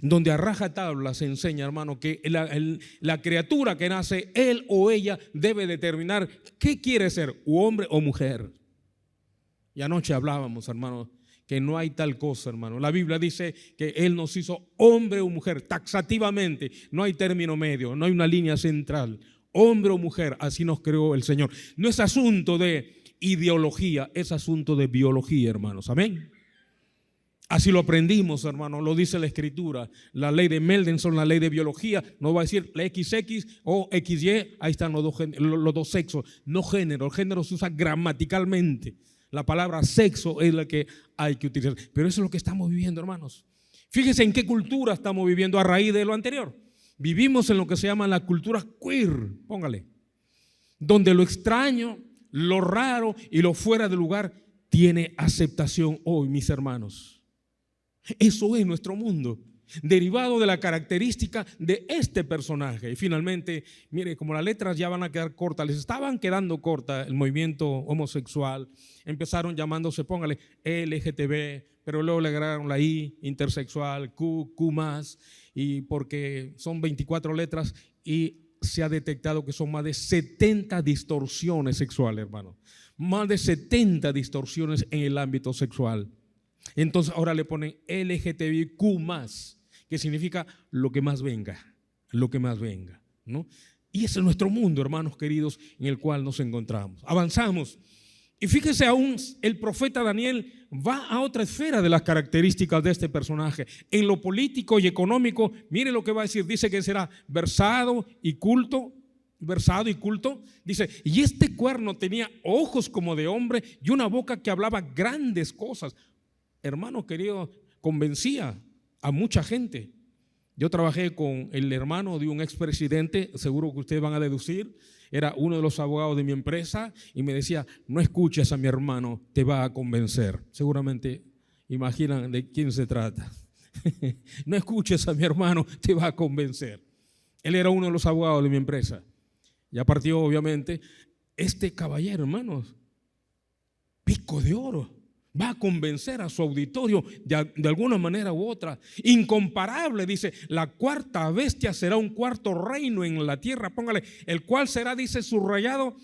donde a rajatabla se enseña, hermano, que la criatura que nace, él o ella debe determinar qué quiere ser, o hombre o mujer. Y anoche hablábamos, hermano, que no hay tal cosa, hermano. La Biblia dice que Él nos hizo hombre o mujer, taxativamente. No hay término medio, no hay una línea central. Hombre o mujer, así nos creó el Señor. No es asunto de ideología, es asunto de biología, hermanos. Amén. Así lo aprendimos, hermano, lo dice la Escritura. La ley de Mendelssohn, la ley de biología, no va a decir la XX o XY, ahí están los dos sexos, no género. El género se usa gramaticalmente. La palabra sexo es la que hay que utilizar. Pero eso es lo que estamos viviendo, hermanos. Fíjense en qué cultura estamos viviendo a raíz de lo anterior. Vivimos en lo que se llama la cultura queer, póngale, donde lo extraño, lo raro y lo fuera de lugar tiene aceptación hoy, mis hermanos. Eso es nuestro mundo, derivado de la característica de este personaje. Y finalmente, mire, como las letras ya van a quedar cortas, les estaban quedando cortas el movimiento homosexual, empezaron llamándose, póngale, LGTB, pero luego le agregaron la I, intersexual, Q+, y porque son 24 letras y se ha detectado que son más de 70 distorsiones sexuales, hermano. Más de 70 distorsiones en el ámbito sexual. Entonces ahora le ponen LGTBIQ+, que significa lo que más venga, ¿no? Y ese es nuestro mundo, hermanos queridos, en el cual nos encontramos. Avanzamos. Y fíjese, aún el profeta Daniel va a otra esfera de las características de este personaje. En lo político y económico, mire lo que va a decir. Dice que será versado y culto. Dice, y este cuerno tenía ojos como de hombre y una boca que hablaba grandes cosas. Hermano querido, convencía a mucha gente. Yo trabajé con el hermano de un expresidente, seguro que ustedes van a deducir, era uno de los abogados de mi empresa y me decía, no escuches a mi hermano, te va a convencer. Seguramente imaginan de quién se trata. No escuches a mi hermano, te va a convencer. Él era uno de los abogados de mi empresa. Ya partió, obviamente. Este caballero, hermanos, pico de oro, va a convencer a su auditorio de alguna manera u otra. Incomparable, dice, la cuarta bestia será un cuarto reino en la tierra, póngale, el cual será, dice, subrayado,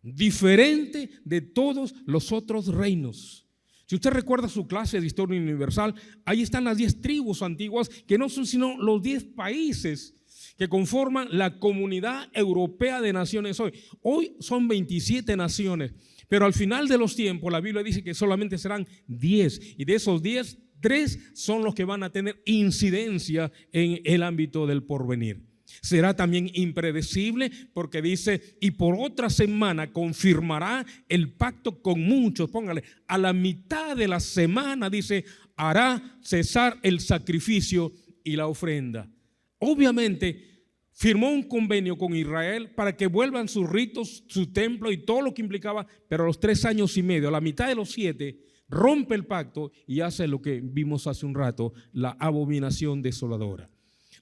diferente de todos los otros reinos. Si usted recuerda su clase de historia universal, ahí están las 10 tribus antiguas, que no son sino los 10 países que conforman la Comunidad Europea de Naciones hoy. Hoy son 27 naciones. Pero al final de los tiempos la Biblia dice que solamente serán 10 y de esos 10, 3 son los que van a tener incidencia en el ámbito del porvenir. Será también impredecible porque dice, y por otra semana confirmará el pacto con muchos. Póngale, a la mitad de la semana dice, hará cesar el sacrificio y la ofrenda. Obviamente firmó un convenio con Israel para que vuelvan sus ritos, su templo y todo lo que implicaba, pero a los 3 años y medio, a la mitad de los 7, rompe el pacto y hace lo que vimos hace un rato, la abominación desoladora.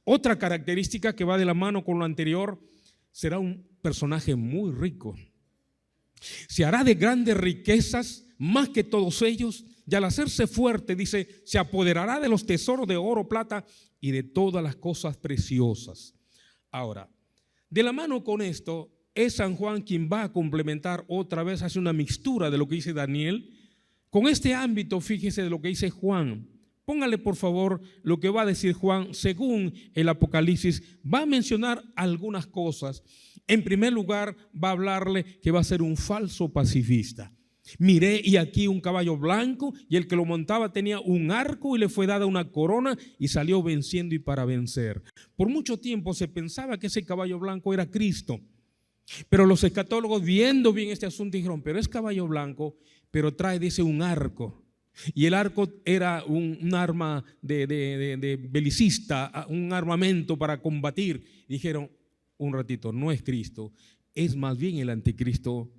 Otra característica que va de la mano con lo anterior, será un personaje muy rico. Se hará de grandes riquezas, más que todos ellos, y al hacerse fuerte, dice, se apoderará de los tesoros de oro, plata y de todas las cosas preciosas. Ahora, de la mano con esto, es San Juan quien va a complementar otra vez, hace una mixtura de lo que dice Daniel, con este ámbito, fíjese de lo que dice Juan. Póngale por favor lo que va a decir Juan según el Apocalipsis. Va a mencionar algunas cosas. En primer lugar, va a hablarle que va a ser un falso pacifista. Miré y aquí un caballo blanco y el que lo montaba tenía un arco y le fue dada una corona y salió venciendo y para vencer. Por mucho tiempo se pensaba que ese caballo blanco era Cristo, pero los escatólogos viendo bien este asunto dijeron, pero es caballo blanco, pero trae, dice, un arco. Y el arco era un arma de belicista, un armamento para combatir. Dijeron, un ratito, no es Cristo, es más bien el anticristo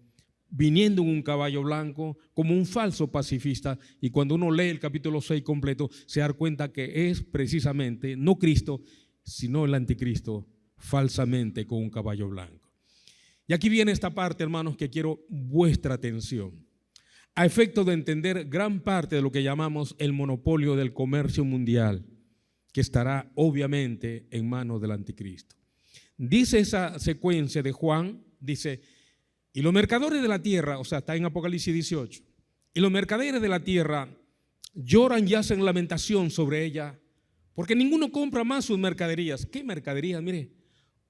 viniendo en un caballo blanco como un falso pacifista. Y cuando uno lee el capítulo 6 completo, se da cuenta que es precisamente no Cristo, sino el anticristo falsamente con un caballo blanco. Y aquí viene esta parte, hermanos, que quiero vuestra atención. A efecto de entender gran parte de lo que llamamos el monopolio del comercio mundial, que estará obviamente en manos del anticristo. Dice esa secuencia de Juan, dice, y los mercaderes de la tierra, o sea, está en Apocalipsis 18, y los mercaderes de la tierra lloran y hacen lamentación sobre ella, porque ninguno compra más sus mercaderías. ¿Qué mercaderías? Mire,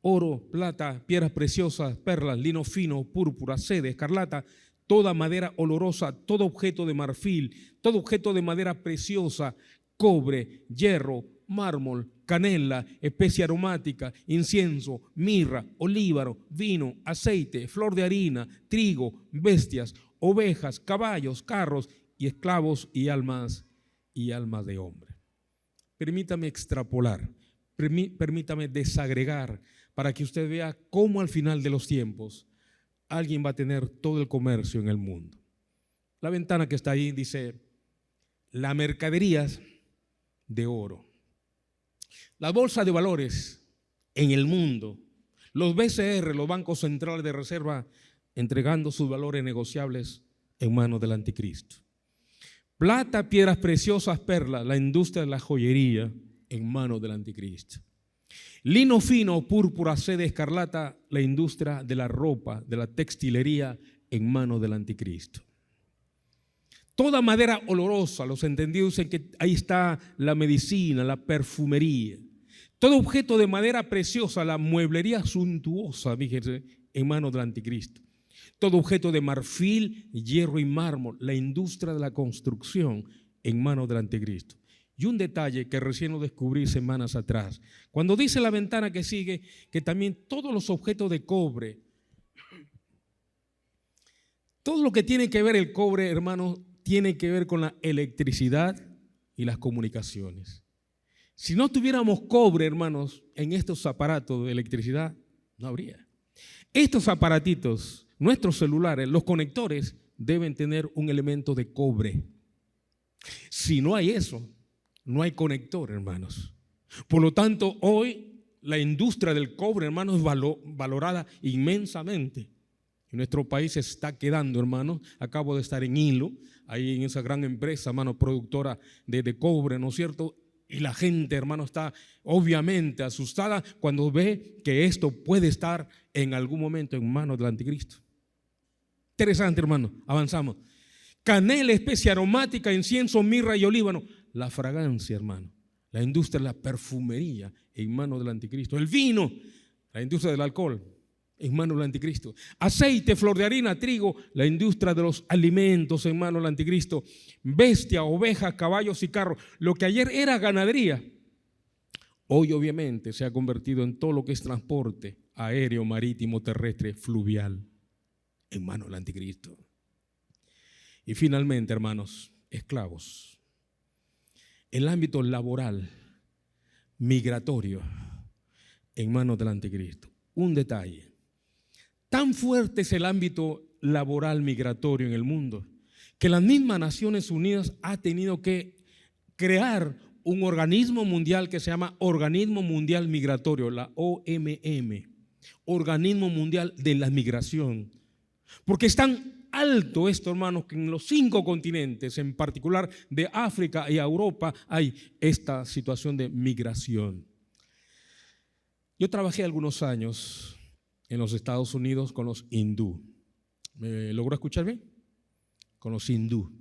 oro, plata, piedras preciosas, perlas, lino fino, púrpura, sede, escarlata, toda madera olorosa, todo objeto de marfil, todo objeto de madera preciosa, cobre, hierro, mármol, canela, especia aromática, incienso, mirra, olíbano, vino, aceite, flor de harina, trigo, bestias, ovejas, caballos, carros y esclavos y almas de hombre. Permítame extrapolar, permítame desagregar para que usted vea cómo al final de los tiempos alguien va a tener todo el comercio en el mundo. La ventana que está ahí dice, las mercaderías de oro. La bolsa de valores en el mundo, los BCR, los bancos centrales de reserva, entregando sus valores negociables en manos del anticristo. Plata, piedras preciosas, perlas, la industria de la joyería en manos del anticristo. Lino fino, púrpura, seda, escarlata, la industria de la ropa, de la textilería en manos del anticristo. Toda madera olorosa, los entendidos dicen que ahí está la medicina, la perfumería. Todo objeto de madera preciosa, la mueblería suntuosa, fíjense, en manos del anticristo. Todo objeto de marfil, hierro y mármol, la industria de la construcción en manos del anticristo. Y un detalle que recién lo descubrí semanas atrás, cuando dice la ventana que sigue, que también todos los objetos de cobre, todo lo que tiene que ver el cobre, hermanos, tiene que ver con la electricidad y las comunicaciones. Si no tuviéramos cobre, hermanos, en estos aparatos de electricidad, no habría. Estos aparatitos, nuestros celulares, los conectores, deben tener un elemento de cobre. Si no hay eso, no hay conector, hermanos. Por lo tanto, hoy la industria del cobre, hermanos, es valorada inmensamente. En nuestro país se está quedando, hermanos. Acabo de estar en Hilo, ahí en esa gran empresa, hermano, productora de cobre, ¿no es cierto? Y la gente, hermano, está obviamente asustada cuando ve que esto puede estar en algún momento en manos del anticristo. Interesante, hermano. Avanzamos. Canela, especia aromática, incienso, mirra y olíbano. La fragancia, hermano. La industria de la perfumería en manos del anticristo. El vino, la industria del alcohol en manos del anticristo. Aceite, flor de harina, trigo, la industria de los alimentos en manos del anticristo. Bestia, ovejas, caballos y carros. Lo que ayer era ganadería, hoy obviamente se ha convertido en todo lo que es transporte aéreo, marítimo, terrestre, fluvial, en manos del anticristo. Y finalmente, hermanos, esclavos. El ámbito laboral, migratorio, en manos del anticristo. Un detalle. Tan fuerte es el ámbito laboral migratorio en el mundo que las mismas Naciones Unidas ha tenido que crear un organismo mundial que se llama Organismo Mundial Migratorio, la OMM, Organismo Mundial de la Migración. Porque es tan alto esto, hermanos, que en los 5 continentes, en particular de África y Europa, hay esta situación de migración. Yo trabajé algunos años en los Estados Unidos con los hindú. ¿Me logró escuchar bien? Con los hindú,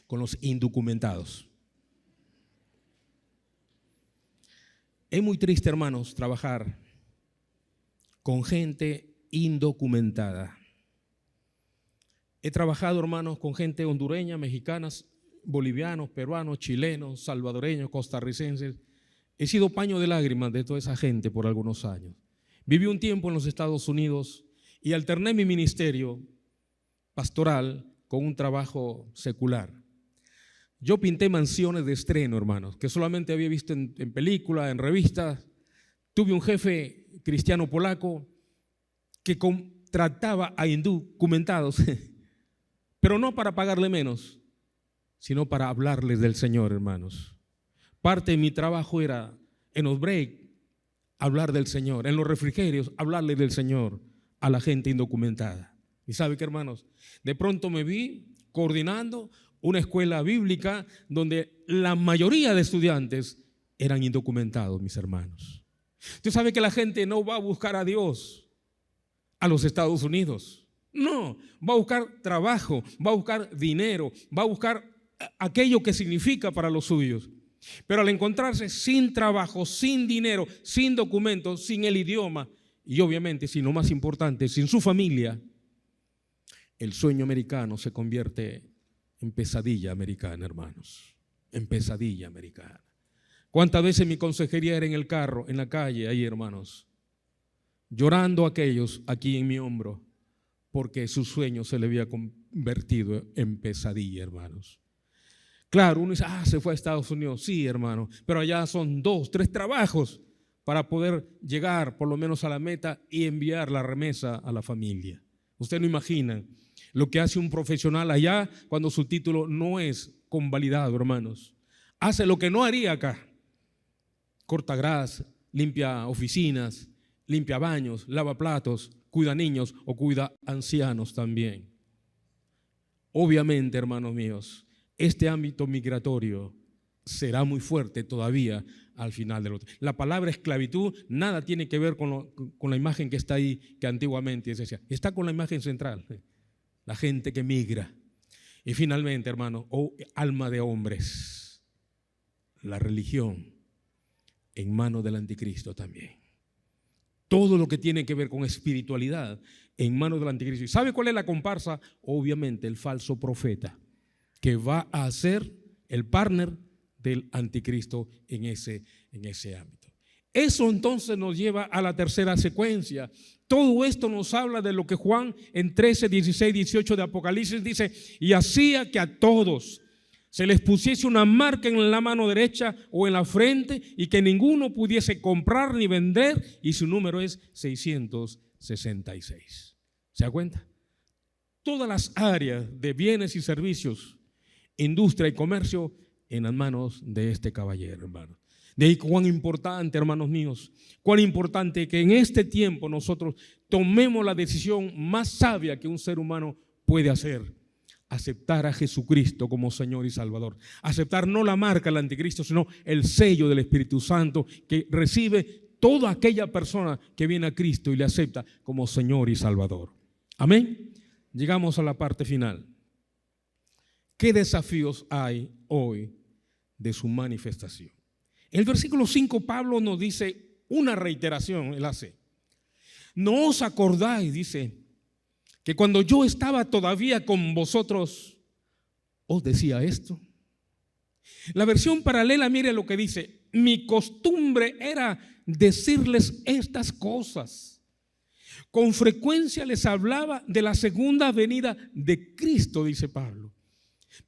con los indocumentados. Es muy triste, hermanos, trabajar con gente indocumentada. He trabajado, hermanos, con gente hondureña, mexicanas, bolivianos, peruanos, chilenos, salvadoreños, costarricenses. He sido paño de lágrimas de toda esa gente por algunos años. Viví un tiempo en los Estados Unidos y alterné mi ministerio pastoral con un trabajo secular. Yo pinté mansiones de estreno, hermanos, que solamente había visto en películas, en revistas. Tuve un jefe cristiano polaco que contrataba a indocumentados, pero no para pagarle menos, sino para hablarles del Señor, hermanos. Parte de mi trabajo era en los breaks hablar del Señor, en los refrigerios hablarle del Señor a la gente indocumentada. Y sabe qué, hermanos, de pronto me vi coordinando una escuela bíblica donde la mayoría de estudiantes eran indocumentados, mis hermanos. Usted sabe que la gente no va a buscar a Dios a los Estados Unidos. No, va a buscar trabajo, va a buscar dinero, va a buscar aquello que significa para los suyos. Pero al encontrarse sin trabajo, sin dinero, sin documentos, sin el idioma y obviamente, sin lo más importante, sin su familia, el sueño americano se convierte en pesadilla americana, hermanos, en pesadilla americana. ¿Cuántas veces mi consejería era en el carro, en la calle, ahí, hermanos, llorando aquellos aquí en mi hombro, porque su sueño se le había convertido en pesadilla, hermanos? Claro, uno dice, se fue a Estados Unidos. Sí, hermano, pero allá son 2, 3 trabajos para poder llegar por lo menos a la meta y enviar la remesa a la familia. Usted no imagina lo que hace un profesional allá cuando su título no es convalidado, hermanos. Hace lo que no haría acá. Corta gras, limpia oficinas, limpia baños, lava platos, cuida niños o cuida ancianos también. Obviamente, hermanos míos, este ámbito migratorio será muy fuerte todavía al final de los tiempos. La palabra esclavitud nada tiene que ver con la imagen que está ahí, que antiguamente se decía. Está con la imagen central, la gente que migra. Y finalmente, hermano, alma de hombres, la religión en manos del anticristo también. Todo lo que tiene que ver con espiritualidad en manos del anticristo. ¿Y sabe cuál es la comparsa? Obviamente el falso profeta, que va a ser el partner del anticristo en ese ámbito. Eso entonces nos lleva a la tercera secuencia. Todo esto nos habla de lo que Juan en 13, 16, 18 de Apocalipsis dice: y hacía que a todos se les pusiese una marca en la mano derecha o en la frente, y que ninguno pudiese comprar ni vender, y su número es 666. ¿Se da cuenta? Todas las áreas de bienes y servicios, industria y comercio, en las manos de este caballero, hermano. De ahí cuán importante, hermanos míos, cuán importante que en este tiempo nosotros tomemos la decisión más sabia que un ser humano puede hacer: aceptar a Jesucristo como Señor y Salvador. Aceptar no la marca del anticristo, sino el sello del Espíritu Santo que recibe toda aquella persona que viene a Cristo y le acepta como Señor y Salvador. Amén. Llegamos a la parte final. ¿Qué desafíos hay hoy de su manifestación? En el versículo 5 Pablo nos dice una reiteración, él hace: no os acordáis, dice, que cuando yo estaba todavía con vosotros os decía esto. La versión paralela, mire lo que dice: mi costumbre era decirles estas cosas. Con frecuencia les hablaba de la segunda venida de Cristo, dice Pablo.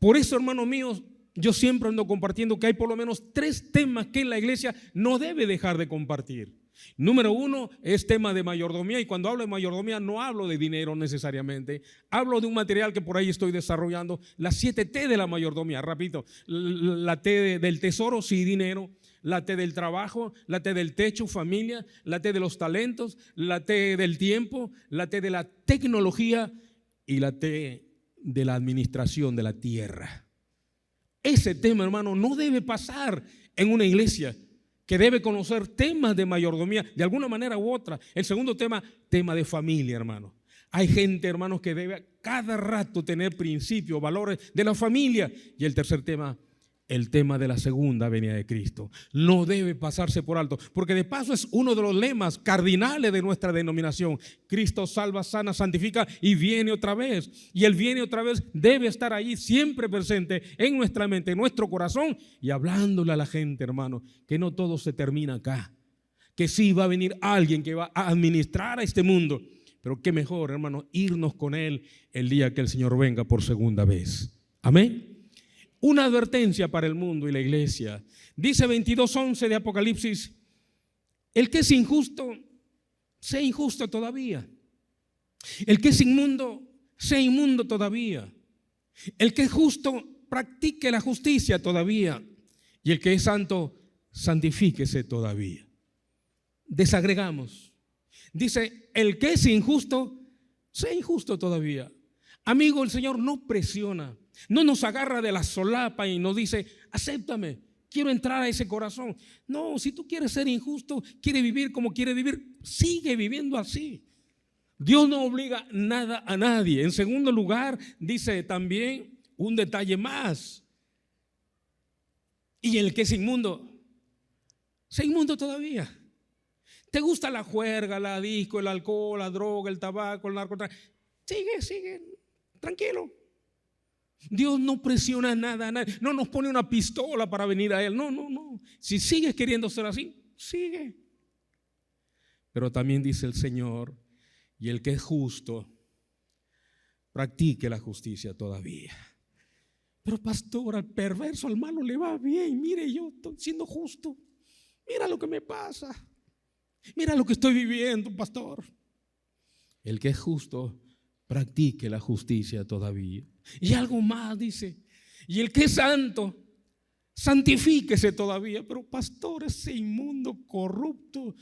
Por eso, hermanos míos, yo siempre ando compartiendo que hay por lo menos 3 temas que la iglesia no debe dejar de compartir. Número 1 es tema de mayordomía, y cuando hablo de mayordomía no hablo de dinero necesariamente, hablo de un material que por ahí estoy desarrollando, las 7 T de la mayordomía. Repito: la T del tesoro, sí, dinero; la T del trabajo, la T del techo, familia; la T de los talentos, la T del tiempo, la T de la tecnología y la T de la administración de la tierra. Ese tema, hermano, no debe pasar en una iglesia que debe conocer temas de mayordomía de alguna manera u otra. El segundo tema de familia, hermano. Hay gente, hermanos, que debe cada rato tener principios, valores de la familia. Y el tercer tema, el tema de la segunda venida de Cristo. No debe pasarse por alto, porque de paso es uno de los lemas cardinales de nuestra denominación. Cristo salva, sana, santifica y viene otra vez. Y Él viene otra vez debe estar ahí siempre presente en nuestra mente, en nuestro corazón, y hablándole a la gente, hermano, que no todo se termina acá, que sí va a venir alguien que va a administrar a este mundo, pero qué mejor, hermano, irnos con Él el día que el Señor venga por segunda vez. Amén. Una advertencia para el mundo y la iglesia. Dice 22:11 de Apocalipsis: el que es injusto, sea injusto todavía. El que es inmundo, sea inmundo todavía. El que es justo, practique la justicia todavía. Y el que es santo, santifíquese todavía. Desagregamos. Dice: el que es injusto, sea injusto todavía. Amigo, el Señor no presiona, no nos agarra de la solapa y nos dice: acéptame, quiero entrar a ese corazón. No, si tú quieres ser injusto, quieres vivir como quieres vivir, sigue viviendo así. Dios no obliga nada a nadie. En segundo lugar, dice también un detalle más: y el que es inmundo, sea inmundo todavía. ¿Te gusta la juerga, la disco, el alcohol, la droga, el tabaco, el narcotráfico? Sigue, tranquilo. Dios no presiona nada a nadie, no nos pone una pistola para venir a Él. No. Si sigues queriendo ser así, sigue. Pero también dice el Señor: y el que es justo, practique la justicia todavía. Pero pastor, al perverso, al malo le va bien. Mire, yo estoy siendo justo. Mira lo que me pasa. Mira lo que estoy viviendo, pastor. El que es justo, practique la justicia todavía. Y algo más dice: y el que es santo, santifíquese todavía. Pero pastor, ese inmundo, corrupto,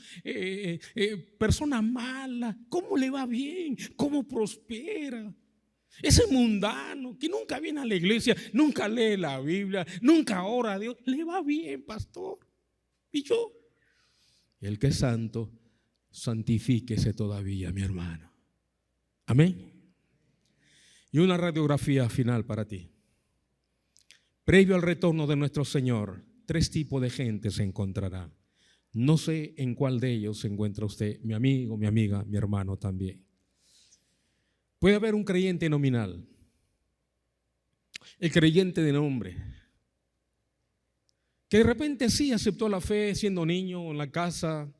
persona mala, ¿cómo le va bien? ¿Cómo prospera? Ese mundano que nunca viene a la iglesia, nunca lee la Biblia, nunca ora a Dios, le va bien, pastor. ¿Y yo? El que es santo, santifíquese todavía, mi hermano. Amén. Y una radiografía final para ti. Previo al retorno de nuestro Señor, 3 tipos de gente se encontrarán. No sé en cuál de ellos se encuentra usted, mi amigo, mi amiga, mi hermano también. Puede haber un creyente nominal, el creyente de nombre, que de repente sí aceptó la fe siendo niño en la casa,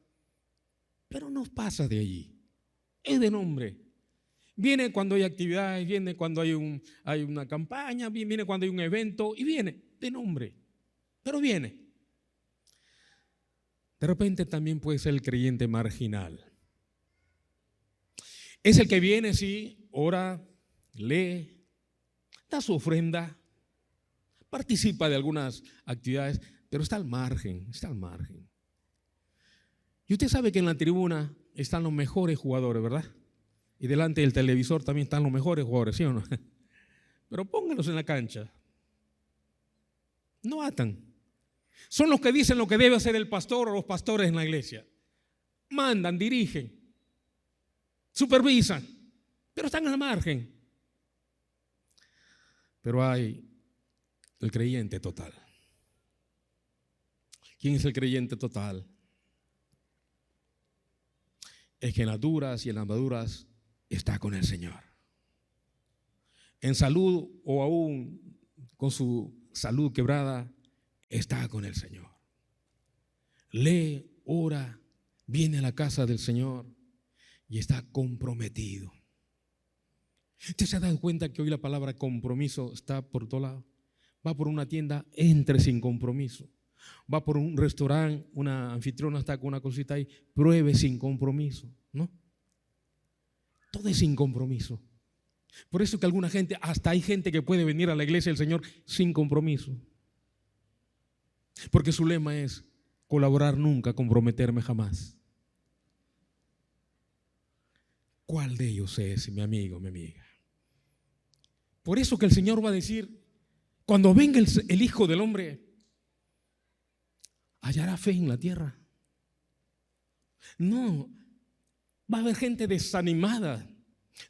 pero no pasa de allí, es de nombre. Viene cuando hay actividades, viene cuando hay una campaña, viene cuando hay un evento y viene de nombre, pero viene. De repente también puede ser el creyente marginal. Es el que viene, sí, ora, lee, da su ofrenda, participa de algunas actividades, pero está al margen, está al margen. Y usted sabe que en la tribuna están los mejores jugadores, ¿verdad? Y delante del televisor también están los mejores jugadores, ¿sí o no? Pero pónganlos en la cancha. No atan. Son los que dicen lo que debe hacer el pastor o los pastores en la iglesia. Mandan, dirigen, supervisan, pero están al margen. Pero hay el creyente total. ¿Quién es el creyente total? Es que en las duras y en las maduras está con el Señor. En salud o aún con su salud quebrada, está con el Señor. Lee, ora, viene a la casa del Señor y está comprometido. ¿Usted se ha dado cuenta que hoy la palabra compromiso está por todo lado? Va por una tienda, entre sin compromiso. Va por un restaurante, una anfitriona está con una cosita ahí, pruebe sin compromiso, ¿no? Todo es sin compromiso. Por eso que alguna gente, hasta hay gente que puede venir a la iglesia del Señor sin compromiso. Porque su lema es colaborar nunca, comprometerme jamás. ¿Cuál de ellos es, mi amigo, mi amiga? Por eso que el Señor va a decir, cuando venga el Hijo del Hombre, hallará fe en la tierra. No, va a haber gente desanimada,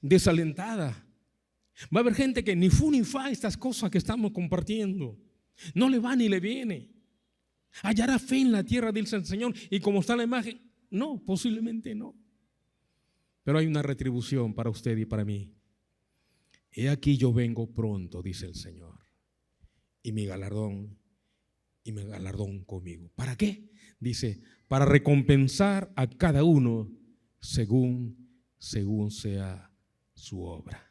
desalentada. Va a haber gente que ni fu ni fa estas cosas que estamos compartiendo. No le va ni le viene. ¿Hallará fe en la tierra?, dice el Señor. Y como está la imagen, no, posiblemente no. Pero hay una retribución para usted y para mí. He aquí yo vengo pronto, dice el Señor. Y mi galardón conmigo. ¿Para qué? Dice, para recompensar a cada uno según sea su obra.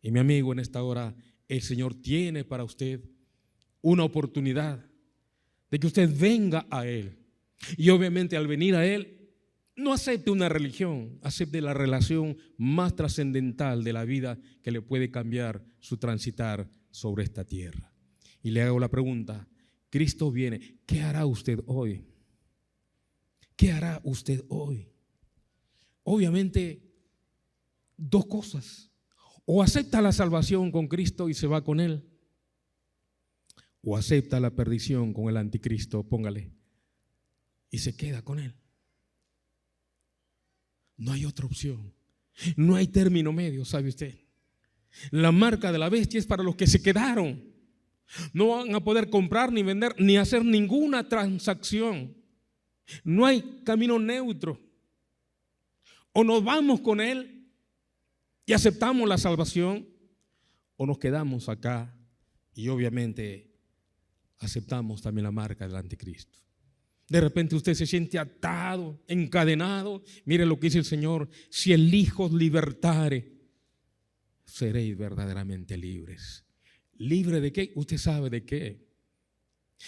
Y mi amigo, en esta hora el Señor tiene para usted una oportunidad de que usted venga a Él. Y obviamente al venir a Él, no acepte una religión, acepte la relación más trascendental de la vida que le puede cambiar su transitar sobre esta tierra. Y le hago la pregunta, Cristo viene, ¿qué hará usted hoy? ¿Qué hará usted hoy? Obviamente, 2 cosas. O acepta la salvación con Cristo y se va con Él, o acepta la perdición con el anticristo, póngale, y se queda con Él. No hay otra opción. No hay término medio, ¿sabe usted? La marca de la bestia es para los que se quedaron. No van a poder comprar ni vender ni hacer ninguna transacción. No hay camino neutro. O nos vamos con Él y aceptamos la salvación, o nos quedamos acá y obviamente aceptamos también la marca del anticristo. De repente usted se siente atado, encadenado. Mire lo que dice el Señor: si el Hijo os libertare, seréis verdaderamente libres. ¿Libre de qué? Usted sabe de qué.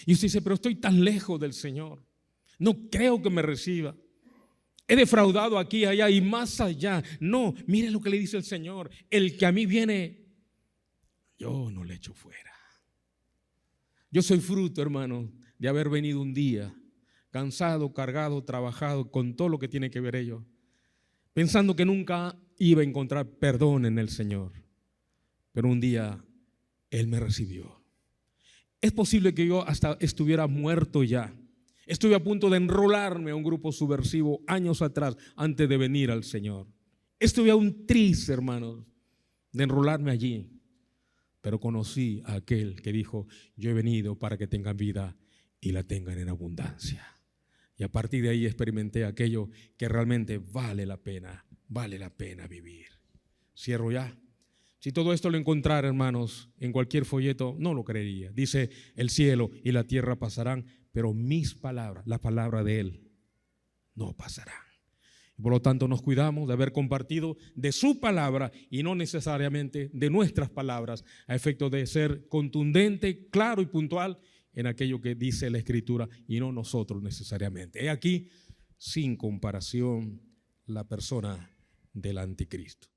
Y usted dice, pero estoy tan lejos del Señor, no creo que me reciba. He defraudado aquí, allá y más allá. No, mire lo que le dice el Señor: el que a mí viene, yo no le echo fuera. Yo soy fruto, hermano, de haber venido un día cansado, cargado, trabajado con todo lo que tiene que ver ello, pensando que nunca iba a encontrar perdón en el Señor. pero un día Él me recibió. Es posible que yo hasta estuviera muerto ya. Estuve a punto de enrolarme a un grupo subversivo años atrás, antes de venir al Señor. Estuve aún triste, hermanos, de enrolarme allí. Pero conocí a aquel que dijo: yo he venido para que tengan vida y la tengan en abundancia. Y a partir de ahí experimenté aquello que realmente vale la pena vivir. Cierro ya. Si todo esto lo encontrara, hermanos, en cualquier folleto, no lo creería. Dice: el cielo y la tierra pasarán, pero mis palabras, la palabra de Él, no pasarán. Por lo tanto, nos cuidamos de haber compartido de su palabra y no necesariamente de nuestras palabras, a efecto de ser contundente, claro y puntual en aquello que dice la Escritura y no nosotros necesariamente. He aquí, sin comparación, la persona del anticristo.